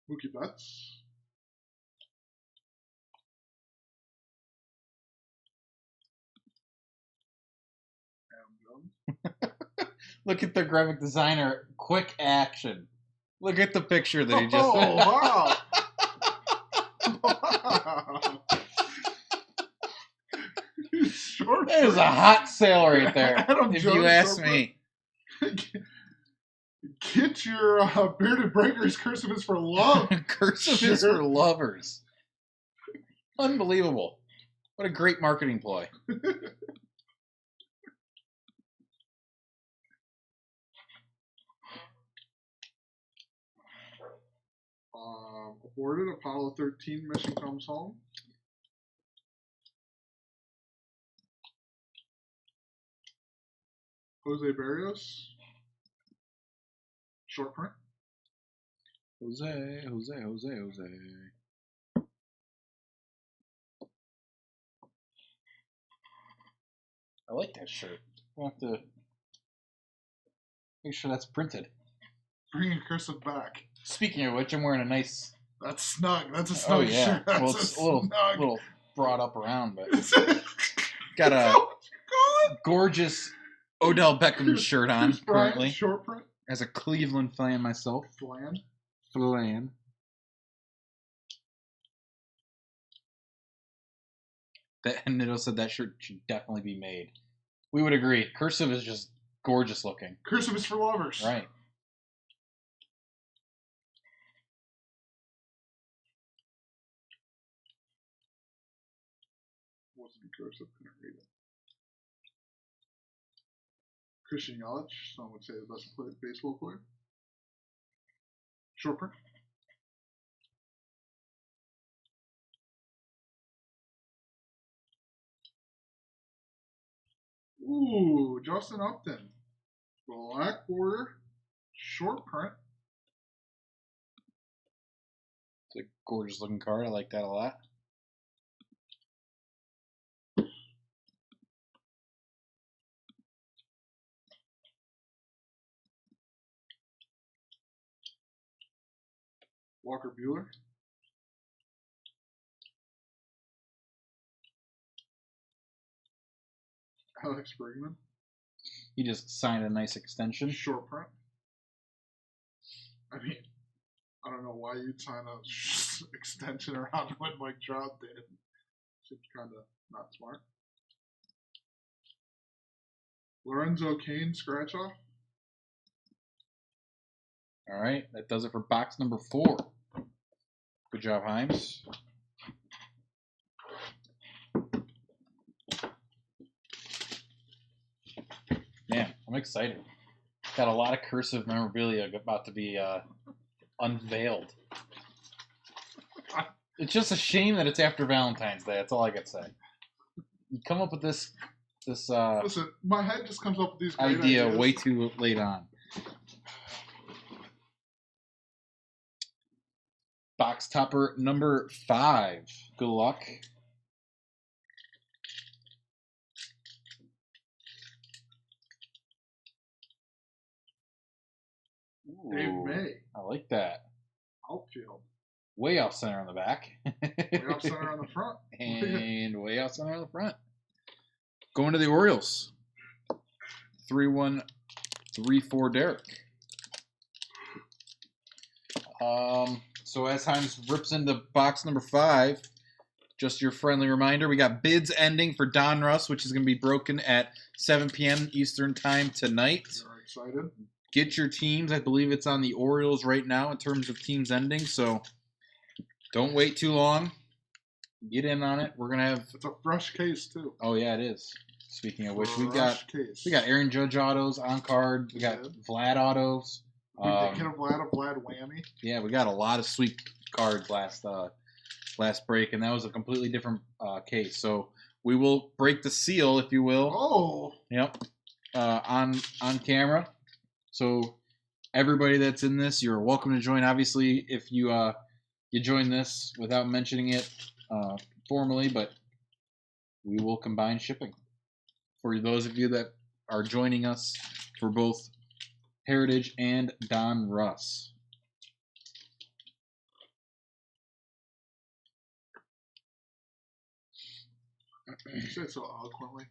Mookie Betts. Adam Jones. Look at the graphic designer. Quick action. Look at the picture that he just... Oh, wow. Wow. Short That is a hot sale right there, Adam if Jones you ask so me. Get your Bearded Breakers cursive is for love. Cursive is Sure. for lovers. Unbelievable. What a great marketing ploy. Aborted Apollo 13 mission comes home. Jose Barrios. Short print. Jose. I like that shirt. We'll have to make sure that's printed. Bringing cursive back. Speaking of which, I'm wearing a nice... That's snug. That's a Oh, snug yeah. shirt. That's Well, it's a little, snug. little brought up around, but Is it? got Is that a what you call it? gorgeous Odell Beckham Chris- shirt on Chris Bryant, currently. Short print. As a Cleveland fan myself. Flan. Flan. That Nito said that shirt should definitely be made. We would agree. Cursive is just gorgeous looking. Cursive is for lovers. Right. Christian Yelich, some would say the best baseball player. Short print. Ooh, Justin Upton. Black border, short print. It's a gorgeous looking card. I like that a lot. Walker Buehler. Alex Bregman. He just signed a nice extension. Short print. I mean, I don't know why you'd sign a extension around what Mike Trout did. Seems kind of not smart. Lorenzo Cain scratch off. All right, that does it for box number 4. Good job, Himes. Man, I'm excited. Got a lot of cursive memorabilia about to be unveiled. It's just a shame that it's after Valentine's Day. That's all I can say. You come up with this Listen, my head just comes up with these great idea ideas. way too late on. Box topper number 5. Good luck. Dave Ooh, May, I like that. outfield. Way off center on the back. Way off center on the front. And way off center on the front. Going to the Orioles. 3-1-3-4 Derek. So as Himes rips into box number 5, just your friendly reminder, we got bids ending for Donruss, which is going to be broken at 7 p.m. Eastern time tonight. You're excited. Get your teams. I believe it's on the Orioles right now in terms of teams ending, so don't wait too long. Get in on it. We're going to have... It's a fresh case, too. Oh, yeah, it is. Speaking of which, Fresh we got Aaron Judge autos on card. We got Vlad autos. We did get a Vlad whammy. Yeah, we got a lot of sweet cards last break, and that was a completely different case. So we will break the seal, if you will. Oh. Yep. On camera. So everybody that's in this, you're welcome to join. Obviously, if you join this without mentioning it formally, but we will combine shipping. For those of you that are joining us for both Heritage and Donruss. You say it so eloquently.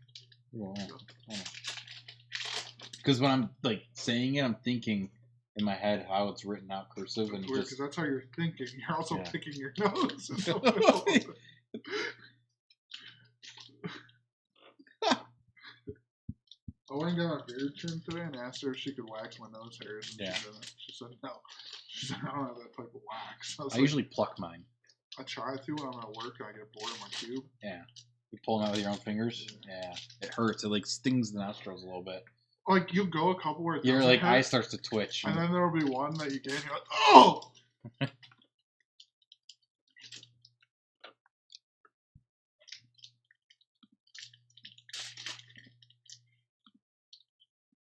Because when I'm like saying it, I'm thinking in my head how it's written out cursive, and Weird, because that's how you're thinking. You're also Yeah. picking your nose. I went and got my beard trimmed today and asked her if she could wax my nose hairs. And Yeah. She said no. She said, I don't have that type of wax. I I usually pluck mine. I try to when I'm at work and I get bored of my cube. Yeah. You pull them out with your own fingers? Yeah. It hurts. It like stings the nostrils a little bit. Like, you'll go a couple where it Your doesn't like hurt, eye starts to twitch. and then there'll be one that you get and you're like, oh!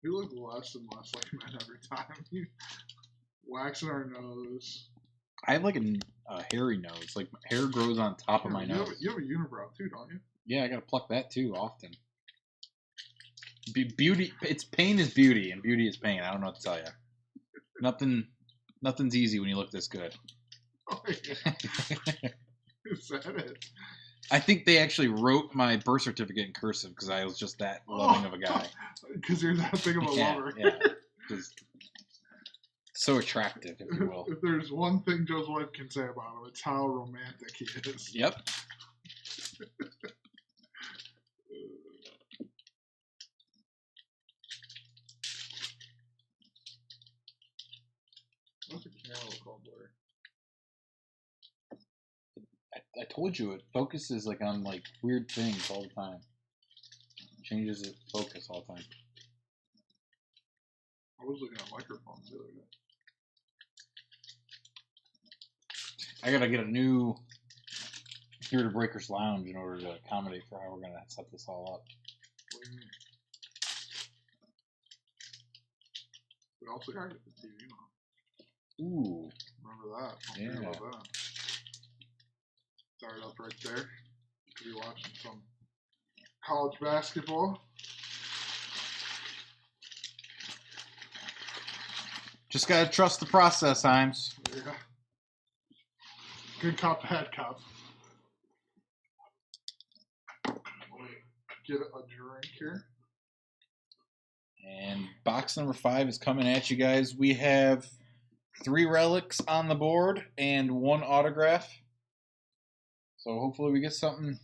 We look less and less like men every time. Waxing our nose. I have like a hairy nose. Like hair grows on top of my You nose. have a unibrow too, don't you? Yeah, I gotta pluck that too often. Beauty, it's pain is beauty, and beauty is pain. I don't know what to tell you. Nothing's easy when you look this good. Oh, yeah. Is that it? I think they actually wrote my birth certificate in cursive because I was just that loving of a guy. Because you're that big of a lover. Yeah, just so attractive, if you will. If there's one thing Joe's wife can say about him, it's how romantic he is. Yep. What's the camera called, Blair? I told you it focuses like on like weird things all the time. Changes its focus all the time. I was looking at microphones the other day. I gotta get a new Bearded Breakers lounge in order to accommodate for how we're gonna set this all up. What do you mean? We also got to get the TV on. Ooh. Remember that? Don't forget about that. Start up right there. You could be watching some college basketball. Just gotta trust the process, Himes. Yeah. Good cop, bad cop. Get a drink here. And box number 5 is coming at you guys. We have 3 relics on the board and 1 autograph. So hopefully we get something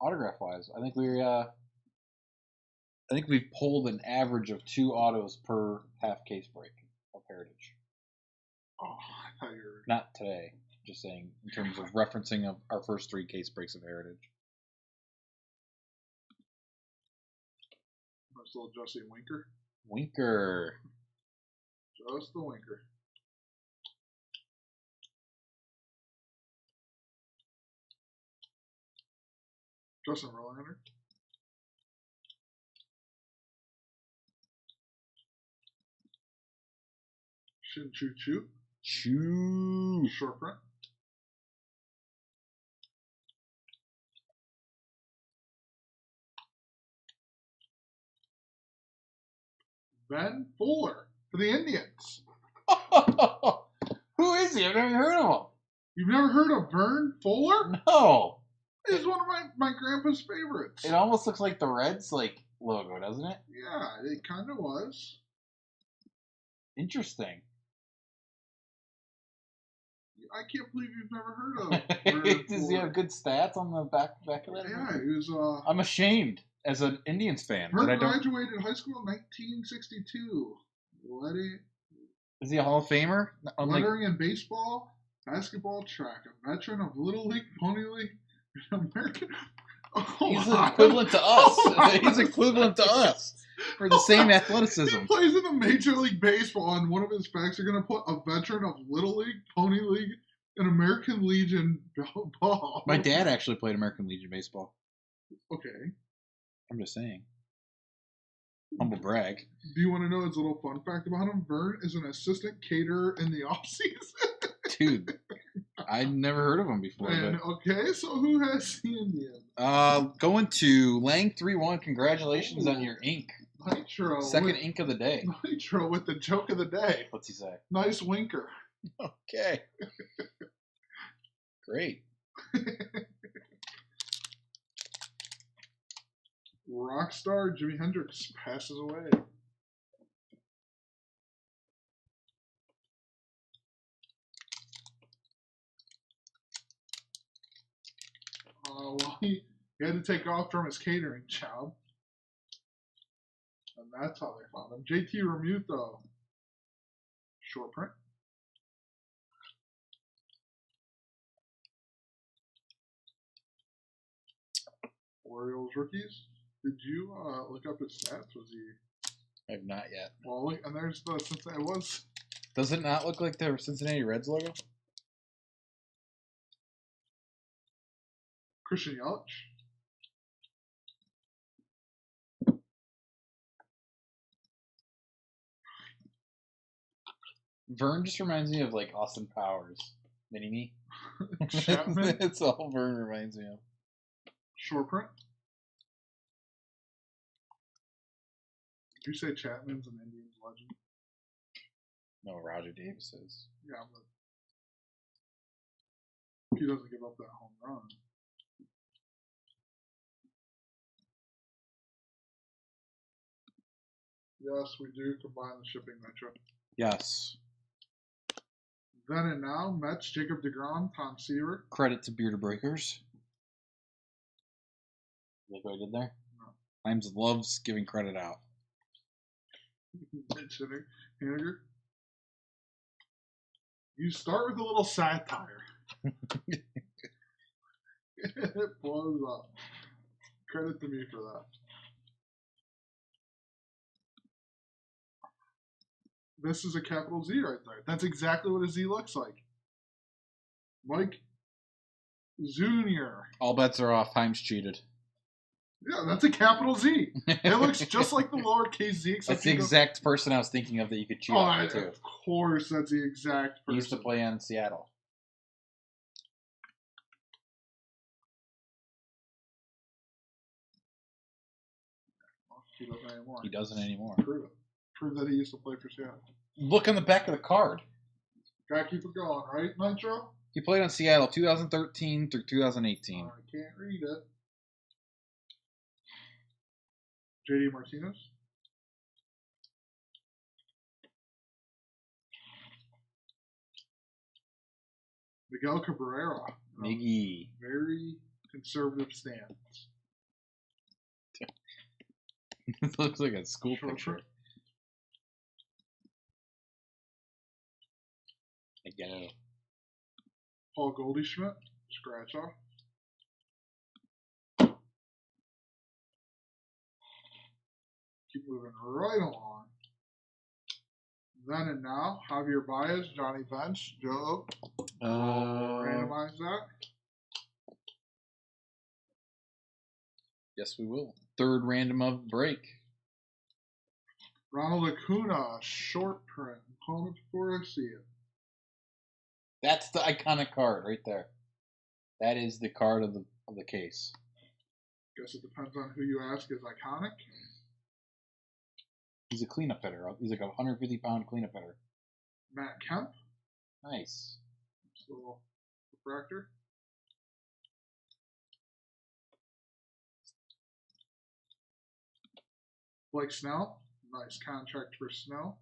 autograph-wise. I think we've pulled an average of 2 autos per half case break of Heritage. Oh, I thought you were... Not today. Just saying in terms of referencing of our first 3 case breaks of Heritage. Nice little Jussie Winker. Winker. Just the Winker. Justin Verlander. Shin Choo Choo. Choo. Short print. Ben Fuller for the Indians. Who is he? I've never heard of him. You've never heard of Vern Fuller? No. He's one of my grandpa's favorites. It almost looks like the Reds logo, doesn't it? Yeah, it kind of was. Interesting. I can't believe you've never heard of Vern Does Fuller. he have good stats on the back of that? Yeah, he was. I'm ashamed as an Indians fan. Vern That I don't... graduated high school in 1962. Is he a Hall of Famer? Lettering in baseball, basketball, track. A veteran of Little League, Pony League, and American. He's equivalent to us. He's equivalent to us for the same athleticism. He plays in the Major League Baseball, and one of his facts are going to put a veteran of Little League, Pony League, and American Legion ball. My dad actually played American Legion baseball. Okay. I'm just saying. Humble brag. Do you want to know his little fun fact about him? Vern is an assistant caterer in the offseason. Dude, I'd never heard of him before. And, okay, so who has the Indian? Going to Lang31. Congratulations on your ink. Nitro. Second ink of the day. Nitro with the joke of the day. What's he say? Nice winker. Okay. Great. Rockstar Jimi Hendrix passes away. Well, he had to take off from his catering job. And that's how they found him. JT Realmuto. Short print. Orioles rookies. Did you look up his stats? Was he? I have not yet. Well, look, and there's the Cincinnati. It was. Does it not look like the Cincinnati Reds logo? Christian Yelich. Vern just reminds me of Austin Powers. Mini-me. Chapman. It's all Vern reminds me of. Short print. Did you say Chapman's an Indians legend? No, Roger Davis is. Yeah, but he doesn't give up that home run. Yes, we do combine the shipping metro. Yes. Then and now, Mets, Jacob deGrom, Tom Seaver. Credit to Bearded Breakers. Like what I did there? No. Himes loves giving credit out. Mitch Haniger. You start with a little satire. It blows up. Credit to me for that. This is a capital Z right there. That's exactly what a Z looks like. Mike Jr. All bets are off. Himes cheated. Yeah, that's a capital Z. It looks just like the lowercase Z. Except That's the exact person I was thinking of that you could cheat Oh, on too. of course, that's the exact He person. used to play on Seattle. He doesn't anymore. He doesn't anymore. Prove it. Prove that he used to play for Seattle. Look on the back of the card. Gotta keep it going, right, Nitro? He played on Seattle 2013 through 2018. I can't read it. JD Martinez. Miguel Cabrera. Miggy. Very conservative stance. It looks like a school Short picture. print. I get it. Paul Goldschmidt. Scratch off. Keep moving right along. Then and now, Javier Baez, Johnny Bench, Joe. Randomize that. Yes, we will. Third random of the break. Ronald Acuna, short print. Opponent before I see it. That's the iconic card right there. That is the card of the case. Guess it depends on who you ask is iconic. He's a cleanup hitter. He's like a 150-pound cleanup hitter. Matt Kemp. Nice. Little refractor. Blake Snell. Nice contract for Snell.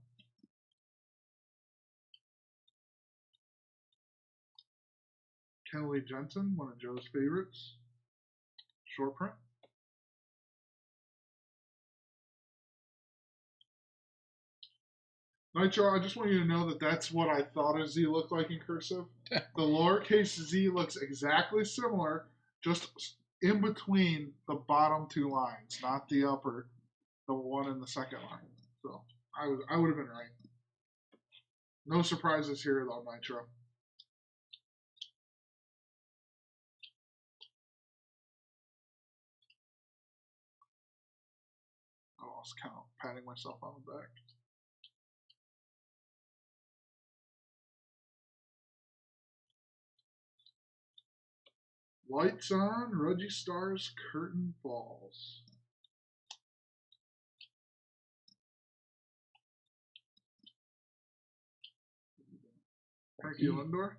Kenley Jensen, one of Joe's favorites. Short print. Nitro, I just want you to know that that's what I thought a Z looked like in cursive. The lowercase Z looks exactly similar, just in between the bottom two lines, not the upper, the one in the second line. So I would have been right. No surprises here though, Nitro. I was kind of patting myself on the back. Lights on, Reggie Stars, curtain falls. Frankie Lindor.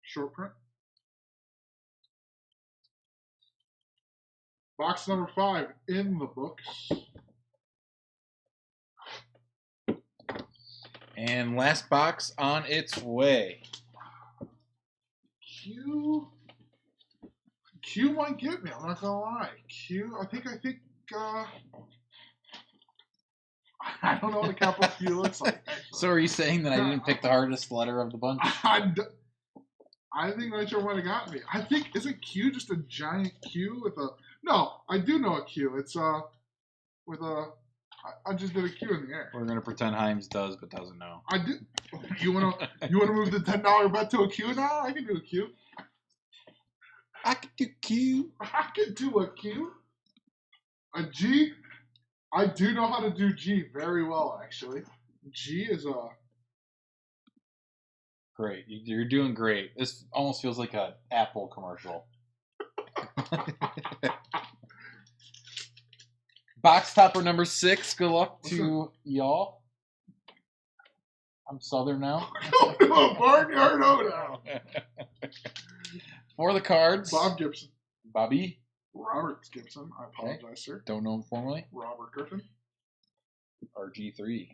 Short print. Box number 5 in the books. And last box on its way. Q might get me. I'm not gonna lie. I think. I don't know what a capital Q looks like. Actually. So are you saying that I didn't pick the hardest letter of the bunch? I think Nitro might have got me. I think, isn't Q just a giant Q with a... No, I do know a Q. It's with a... I just did a Q in the air. We're gonna pretend Himes does, but doesn't know. I did. You wanna move the $10 bet to a Q now? I can do a Q. I can do Q. I can do a Q. A G. I do know how to do G very well, actually. G is a... Great. You're doing great. This almost feels like an Apple commercial. Box topper number 6. Good luck to y'all. I'm Southern now. Go to a barnyard now. For the cards. Bob Gibson. Bobby. Robert Gibson. I apologize, sir. Don't know him formally. Robert Griffin. RG3.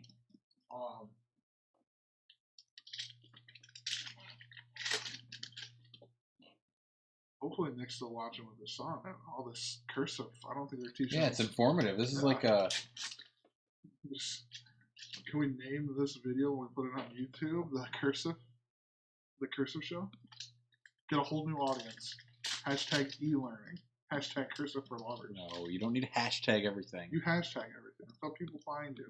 Hopefully Nick's still watching with his son. All this cursive. I don't think they're teaching. Yeah, it's informative. This is like a... Can we name this video when we put it on YouTube? The cursive show? Get a whole new audience. Hashtag e-learning. Hashtag cursive for lovers. No, you don't need to hashtag everything. You hashtag everything. That's how people find you.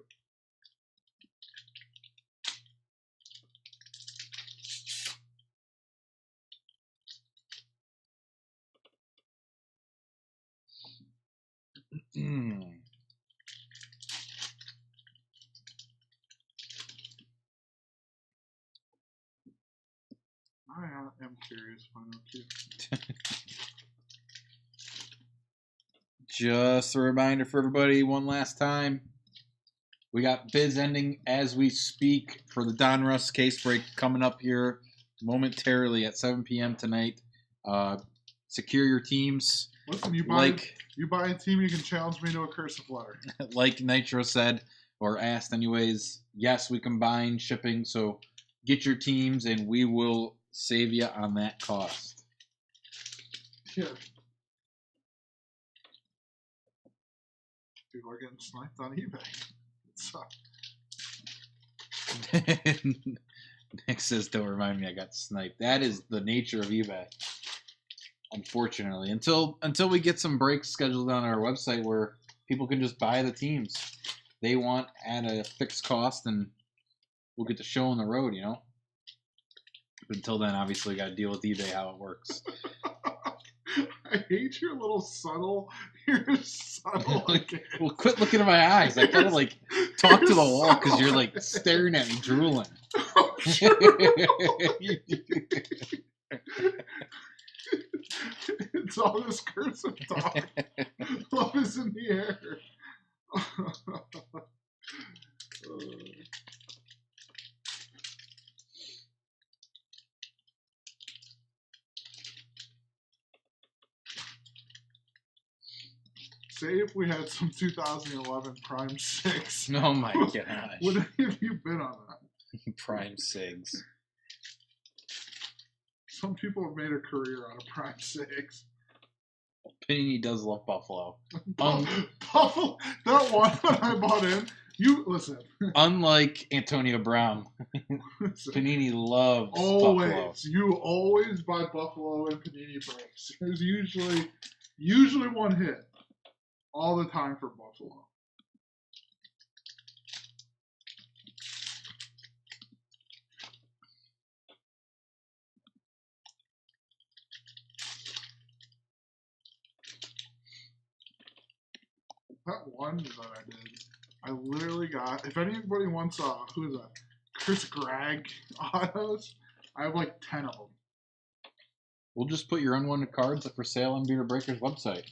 I am curious if I know too. Just a reminder for everybody one last time. We got bids ending as we speak for the Donruss case break coming up here momentarily at 7 p.m. tonight. Secure your teams. Listen, you buy a team, you can challenge me to a cursive letter. Like Nitro said, or asked anyways, yes, we combine shipping, so get your teams and we will save you on that cost. Yeah. People are getting sniped on eBay. Nick says, don't remind me I got sniped. That is the nature of eBay. Unfortunately. Until we get some breaks scheduled on our website where people can just buy the teams they want at a fixed cost and we'll get to show on the road, you know? But until then, obviously, we got to deal with eBay how it works. I hate your little subtle. Well, quit looking at my eyes. I kind of like talk to the wall because you're like staring at me, drooling. It's all this cursive talk. Love is in the air. Say if we had some 2011 Prime 6. Oh my gosh. Would any of you been on that? Prime 6. Some people have made a career out of Prime 6. Panini does love Buffalo. Buffalo, that one when I bought in, you listen. Unlike Antonio Brown, Panini loves always, Buffalo. You always buy Buffalo and Panini breaks. There's usually one hit all the time for Buffalo. That one that I did, I literally got. If anybody wants who is that? Chris Gregg autos. I have like 10 of them. We'll just put your unwanted cards up for sale on Beater Breaker's website.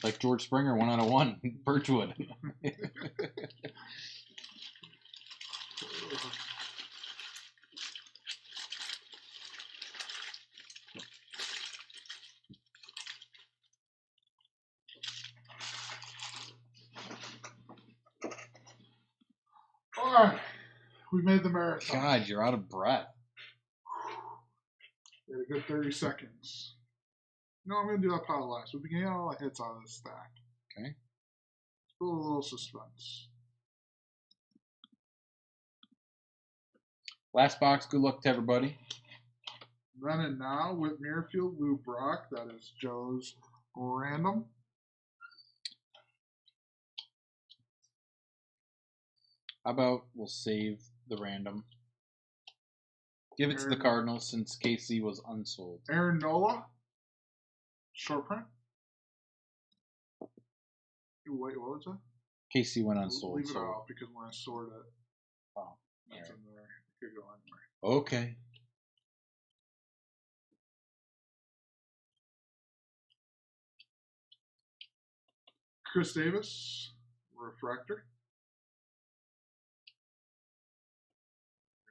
Like George Springer, 1 out of 1, Birchwood. All right, we made the marathon. God, you're out of breath. We had a good 30 seconds. No, I'm going to do that pile last. We can get all the hits out of this stack. Okay. Build a little suspense. Last box, good luck to everybody. Then and now with Muirfield, Lou Brock. That is Joe's random. How about we'll save the random? Give it to the Cardinals since KC was unsold. Aaron Nola. Short print. Wait, what was that? KC went unsold. Leave it out because when I sort it, that's in there. It could go anywhere. Okay. Chris Davis, refractor.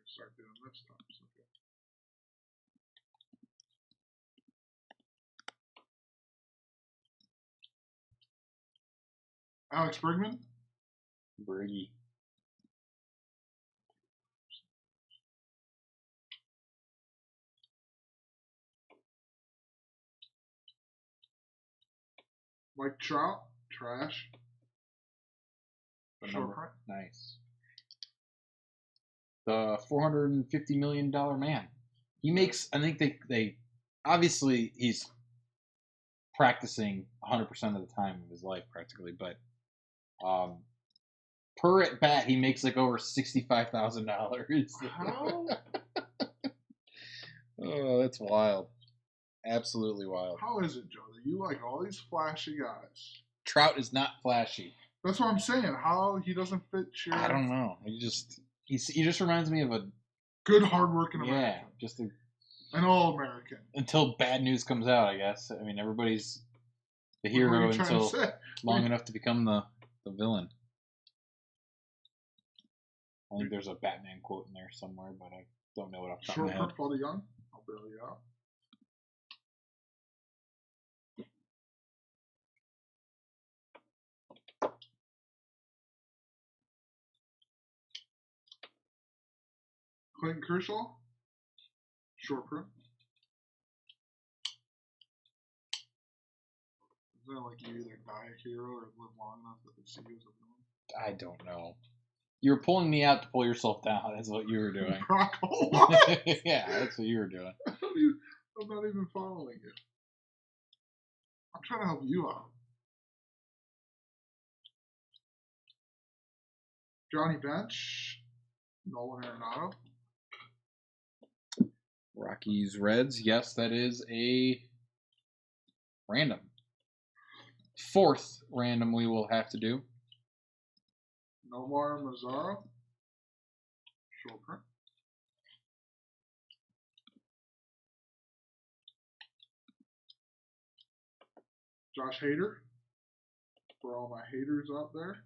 Start doing this time. Okay. Alex Bregman. Briggy. Mike Trout. Trash. Short print. Nice. The $450 million man. He makes, I think they obviously he's practicing 100% of the time of his life practically, but per at bat he makes like over $65,000. How? Oh, that's wild. Absolutely wild. How is it, Joe, that you like all these flashy guys Trout is not flashy. That's what I'm saying. How he doesn't fit your... I don't know. He just reminds me of a good, hardworking American. Yeah, just an all-American. Until bad news comes out, I guess. I mean, everybody's the hero until long enough to become the villain. I think there's a Batman quote in there somewhere, but I don't know what off the top of my head. Short for the young. I'll bail you out. Clayton Kershaw. Short print. Isn't that like you either die a hero or live long enough that they see you as a villain? I don't know. You were pulling me out to pull yourself down. That's what you were doing. What? Yeah, that's what you were doing. I'm not even following it. I'm trying to help you out. Johnny Bench. Nolan Arenado. Rockies Reds. Yes, that is a random. Fourth random we will have to do. Nomar Mazara. Short print. Josh Hader. For all my haters out there.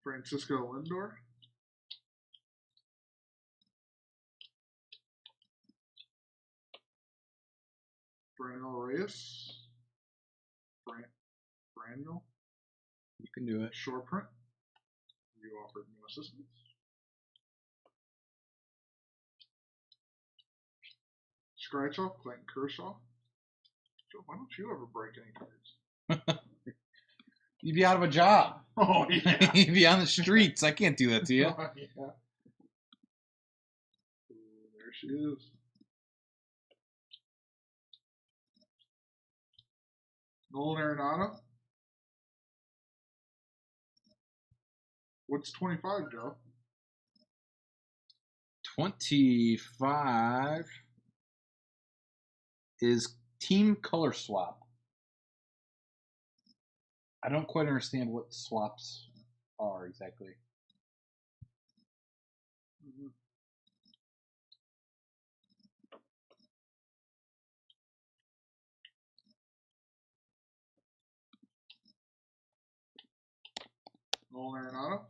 Francisco Lindor. Brandon Reyes. Brandon. You can do it. Short print. You offered no assistance. Scratch off Clayton Kershaw. Joe, why don't you ever break any cards? You'd be out of a job. Oh, yeah. You'd be on the streets. I can't do that to you. Oh, yeah. Ooh, there she is. Nolan Arenado. What's 25, Joe? 25 is team color swap. I don't quite understand what swaps are exactly. Mm-hmm. Nolan Arenado.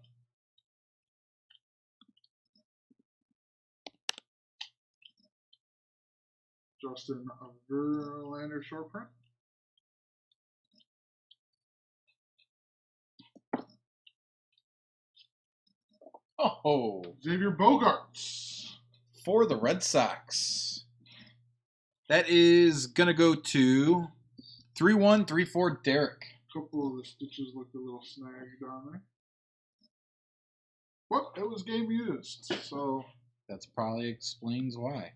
Justin Verlander short print. Oh, Xavier Bogaerts for the Red Sox. That is gonna go to 3134 Derek. A couple of the stitches look a little snagged down there. Well, it was game used, so that's probably explains why.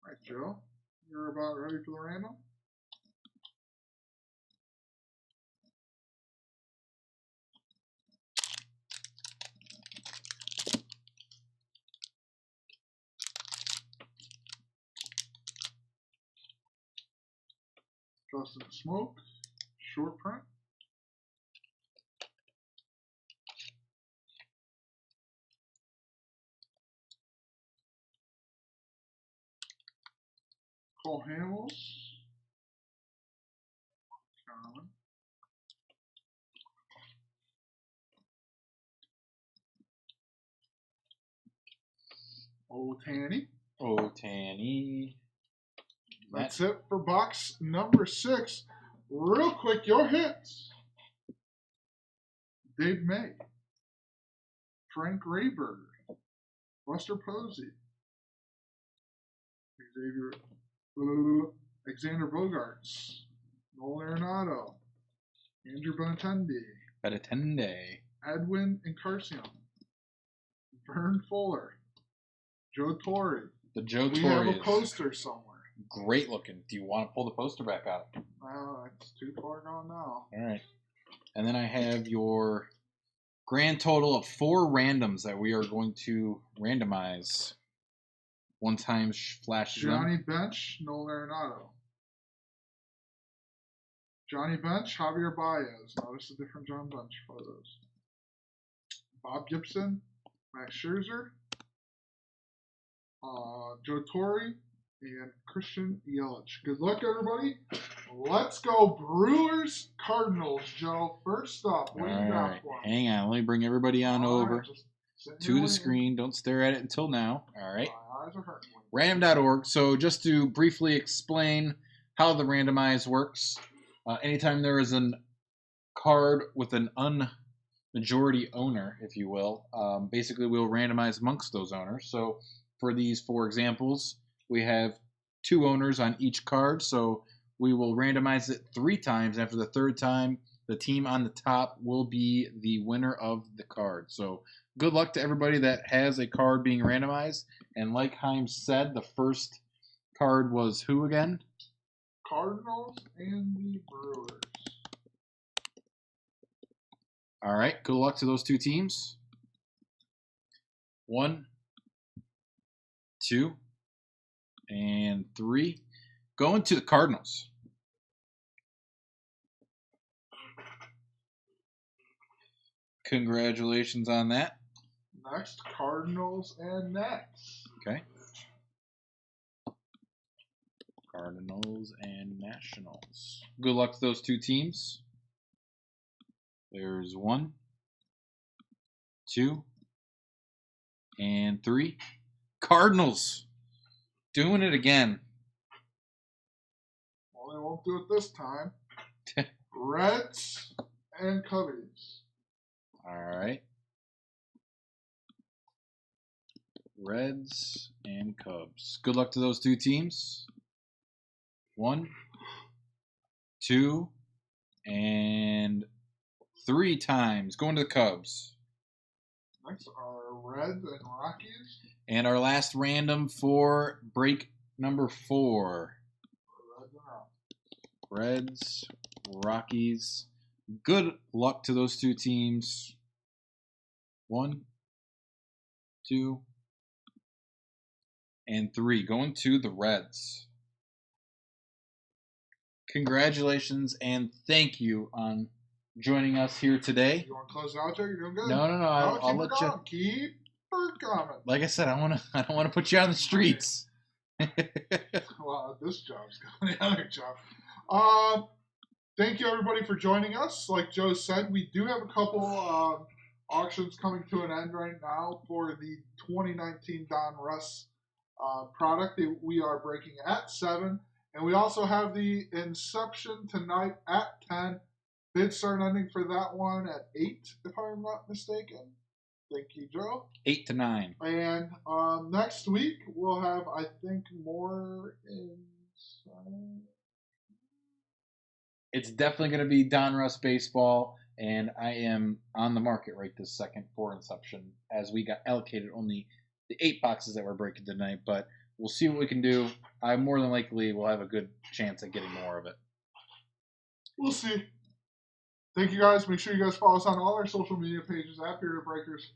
All right, Joe, you're about ready for the random? Justin Smoke, short print. Cole Hamels, common. Ohtani. That's it for box number 6. Real quick, your hits. Dave May. Frank Rayburg. Buster Posey. Alexander Bogaerts. Nolan Arenado. Andrew Benintendi. Edwin Encarnacion. Vern Fuller. Joe Torre. The Joe Torre. We have a poster somewhere. great looking. Do you want to pull the poster back out? Well, it's too far gone now. All right. And then I have your grand total of 4 randoms that we are going to randomize. One time flashes Johnny them. Bench, Nolan Arenado. Johnny Bench, Javier Baez. Notice the different John Bench photos. Bob Gibson, Max Scherzer, Joe Torre, and Christian Yelich. Good luck, everybody. Let's go Brewers Cardinals, Joe. First up, what do you got for me? Hang on. Let me bring everybody on over to the screen. Don't stare at it until now. All right. My eyes are hurting. Random.org. So just to briefly explain how the randomize works, anytime there is a card with an majority owner, if you will, basically we'll randomize amongst those owners. So for these 4 examples, we have 2 owners on each card. So we will randomize it 3 times. After the 3rd time, the team on the top will be the winner of the card. So good luck to everybody that has a card being randomized. And like Heim said, the first card was who again? Cardinals and the Brewers. All right. Good luck to those 2 teams. 1, 2, and 3. Going to the Cardinals. Congratulations on that. Next, Cardinals and Nats. Okay. Cardinals and Nationals. Good luck to those 2 teams. There's 1, 2, and 3. Cardinals. Doing it again. Well, they won't do it this time. Reds and Cubbies. All right. Reds and Cubs. Good luck to those 2 teams. 1, 2, and 3 times. Going to the Cubs. Next are Reds and Rockies. And our last random for break number 4. Reds, Rockies. Good luck to those 2 teams. 1, 2, and 3. Going to the Reds. Congratulations and thank you on joining us here today. You want to close it out, Joe? You're doing good. No. I'll let you. Keep coming. Like I said, I don't want to put you on the streets. Well, this job's going the other job. Thank you everybody for joining us. Like Joe said, we do have a couple auctions coming to an end right now for the 2019 Don Russ product that we are breaking at 7. And we also have the Inception tonight at 10. Bids start ending for that one at 8, if I'm not mistaken. Thank you, Joe. 8 to 9. And next week, we'll have, I think, more inside. It's definitely going to be Don Russ baseball, and I am on the market right this second for Inception, as we got allocated only the 8 boxes that we're breaking tonight, but we'll see what we can do. I more than likely will have a good chance at getting more of it. We'll see. Thank you guys. Make sure you guys follow us on all our social media pages at Bearded Breakers.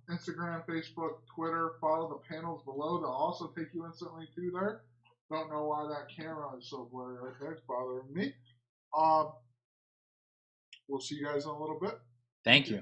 Instagram, Facebook, Twitter. Follow the panels below. They'll also take you instantly to there. Don't know why that camera is so blurry right there. It's bothering me. We'll see you guys in a little bit. Thank you.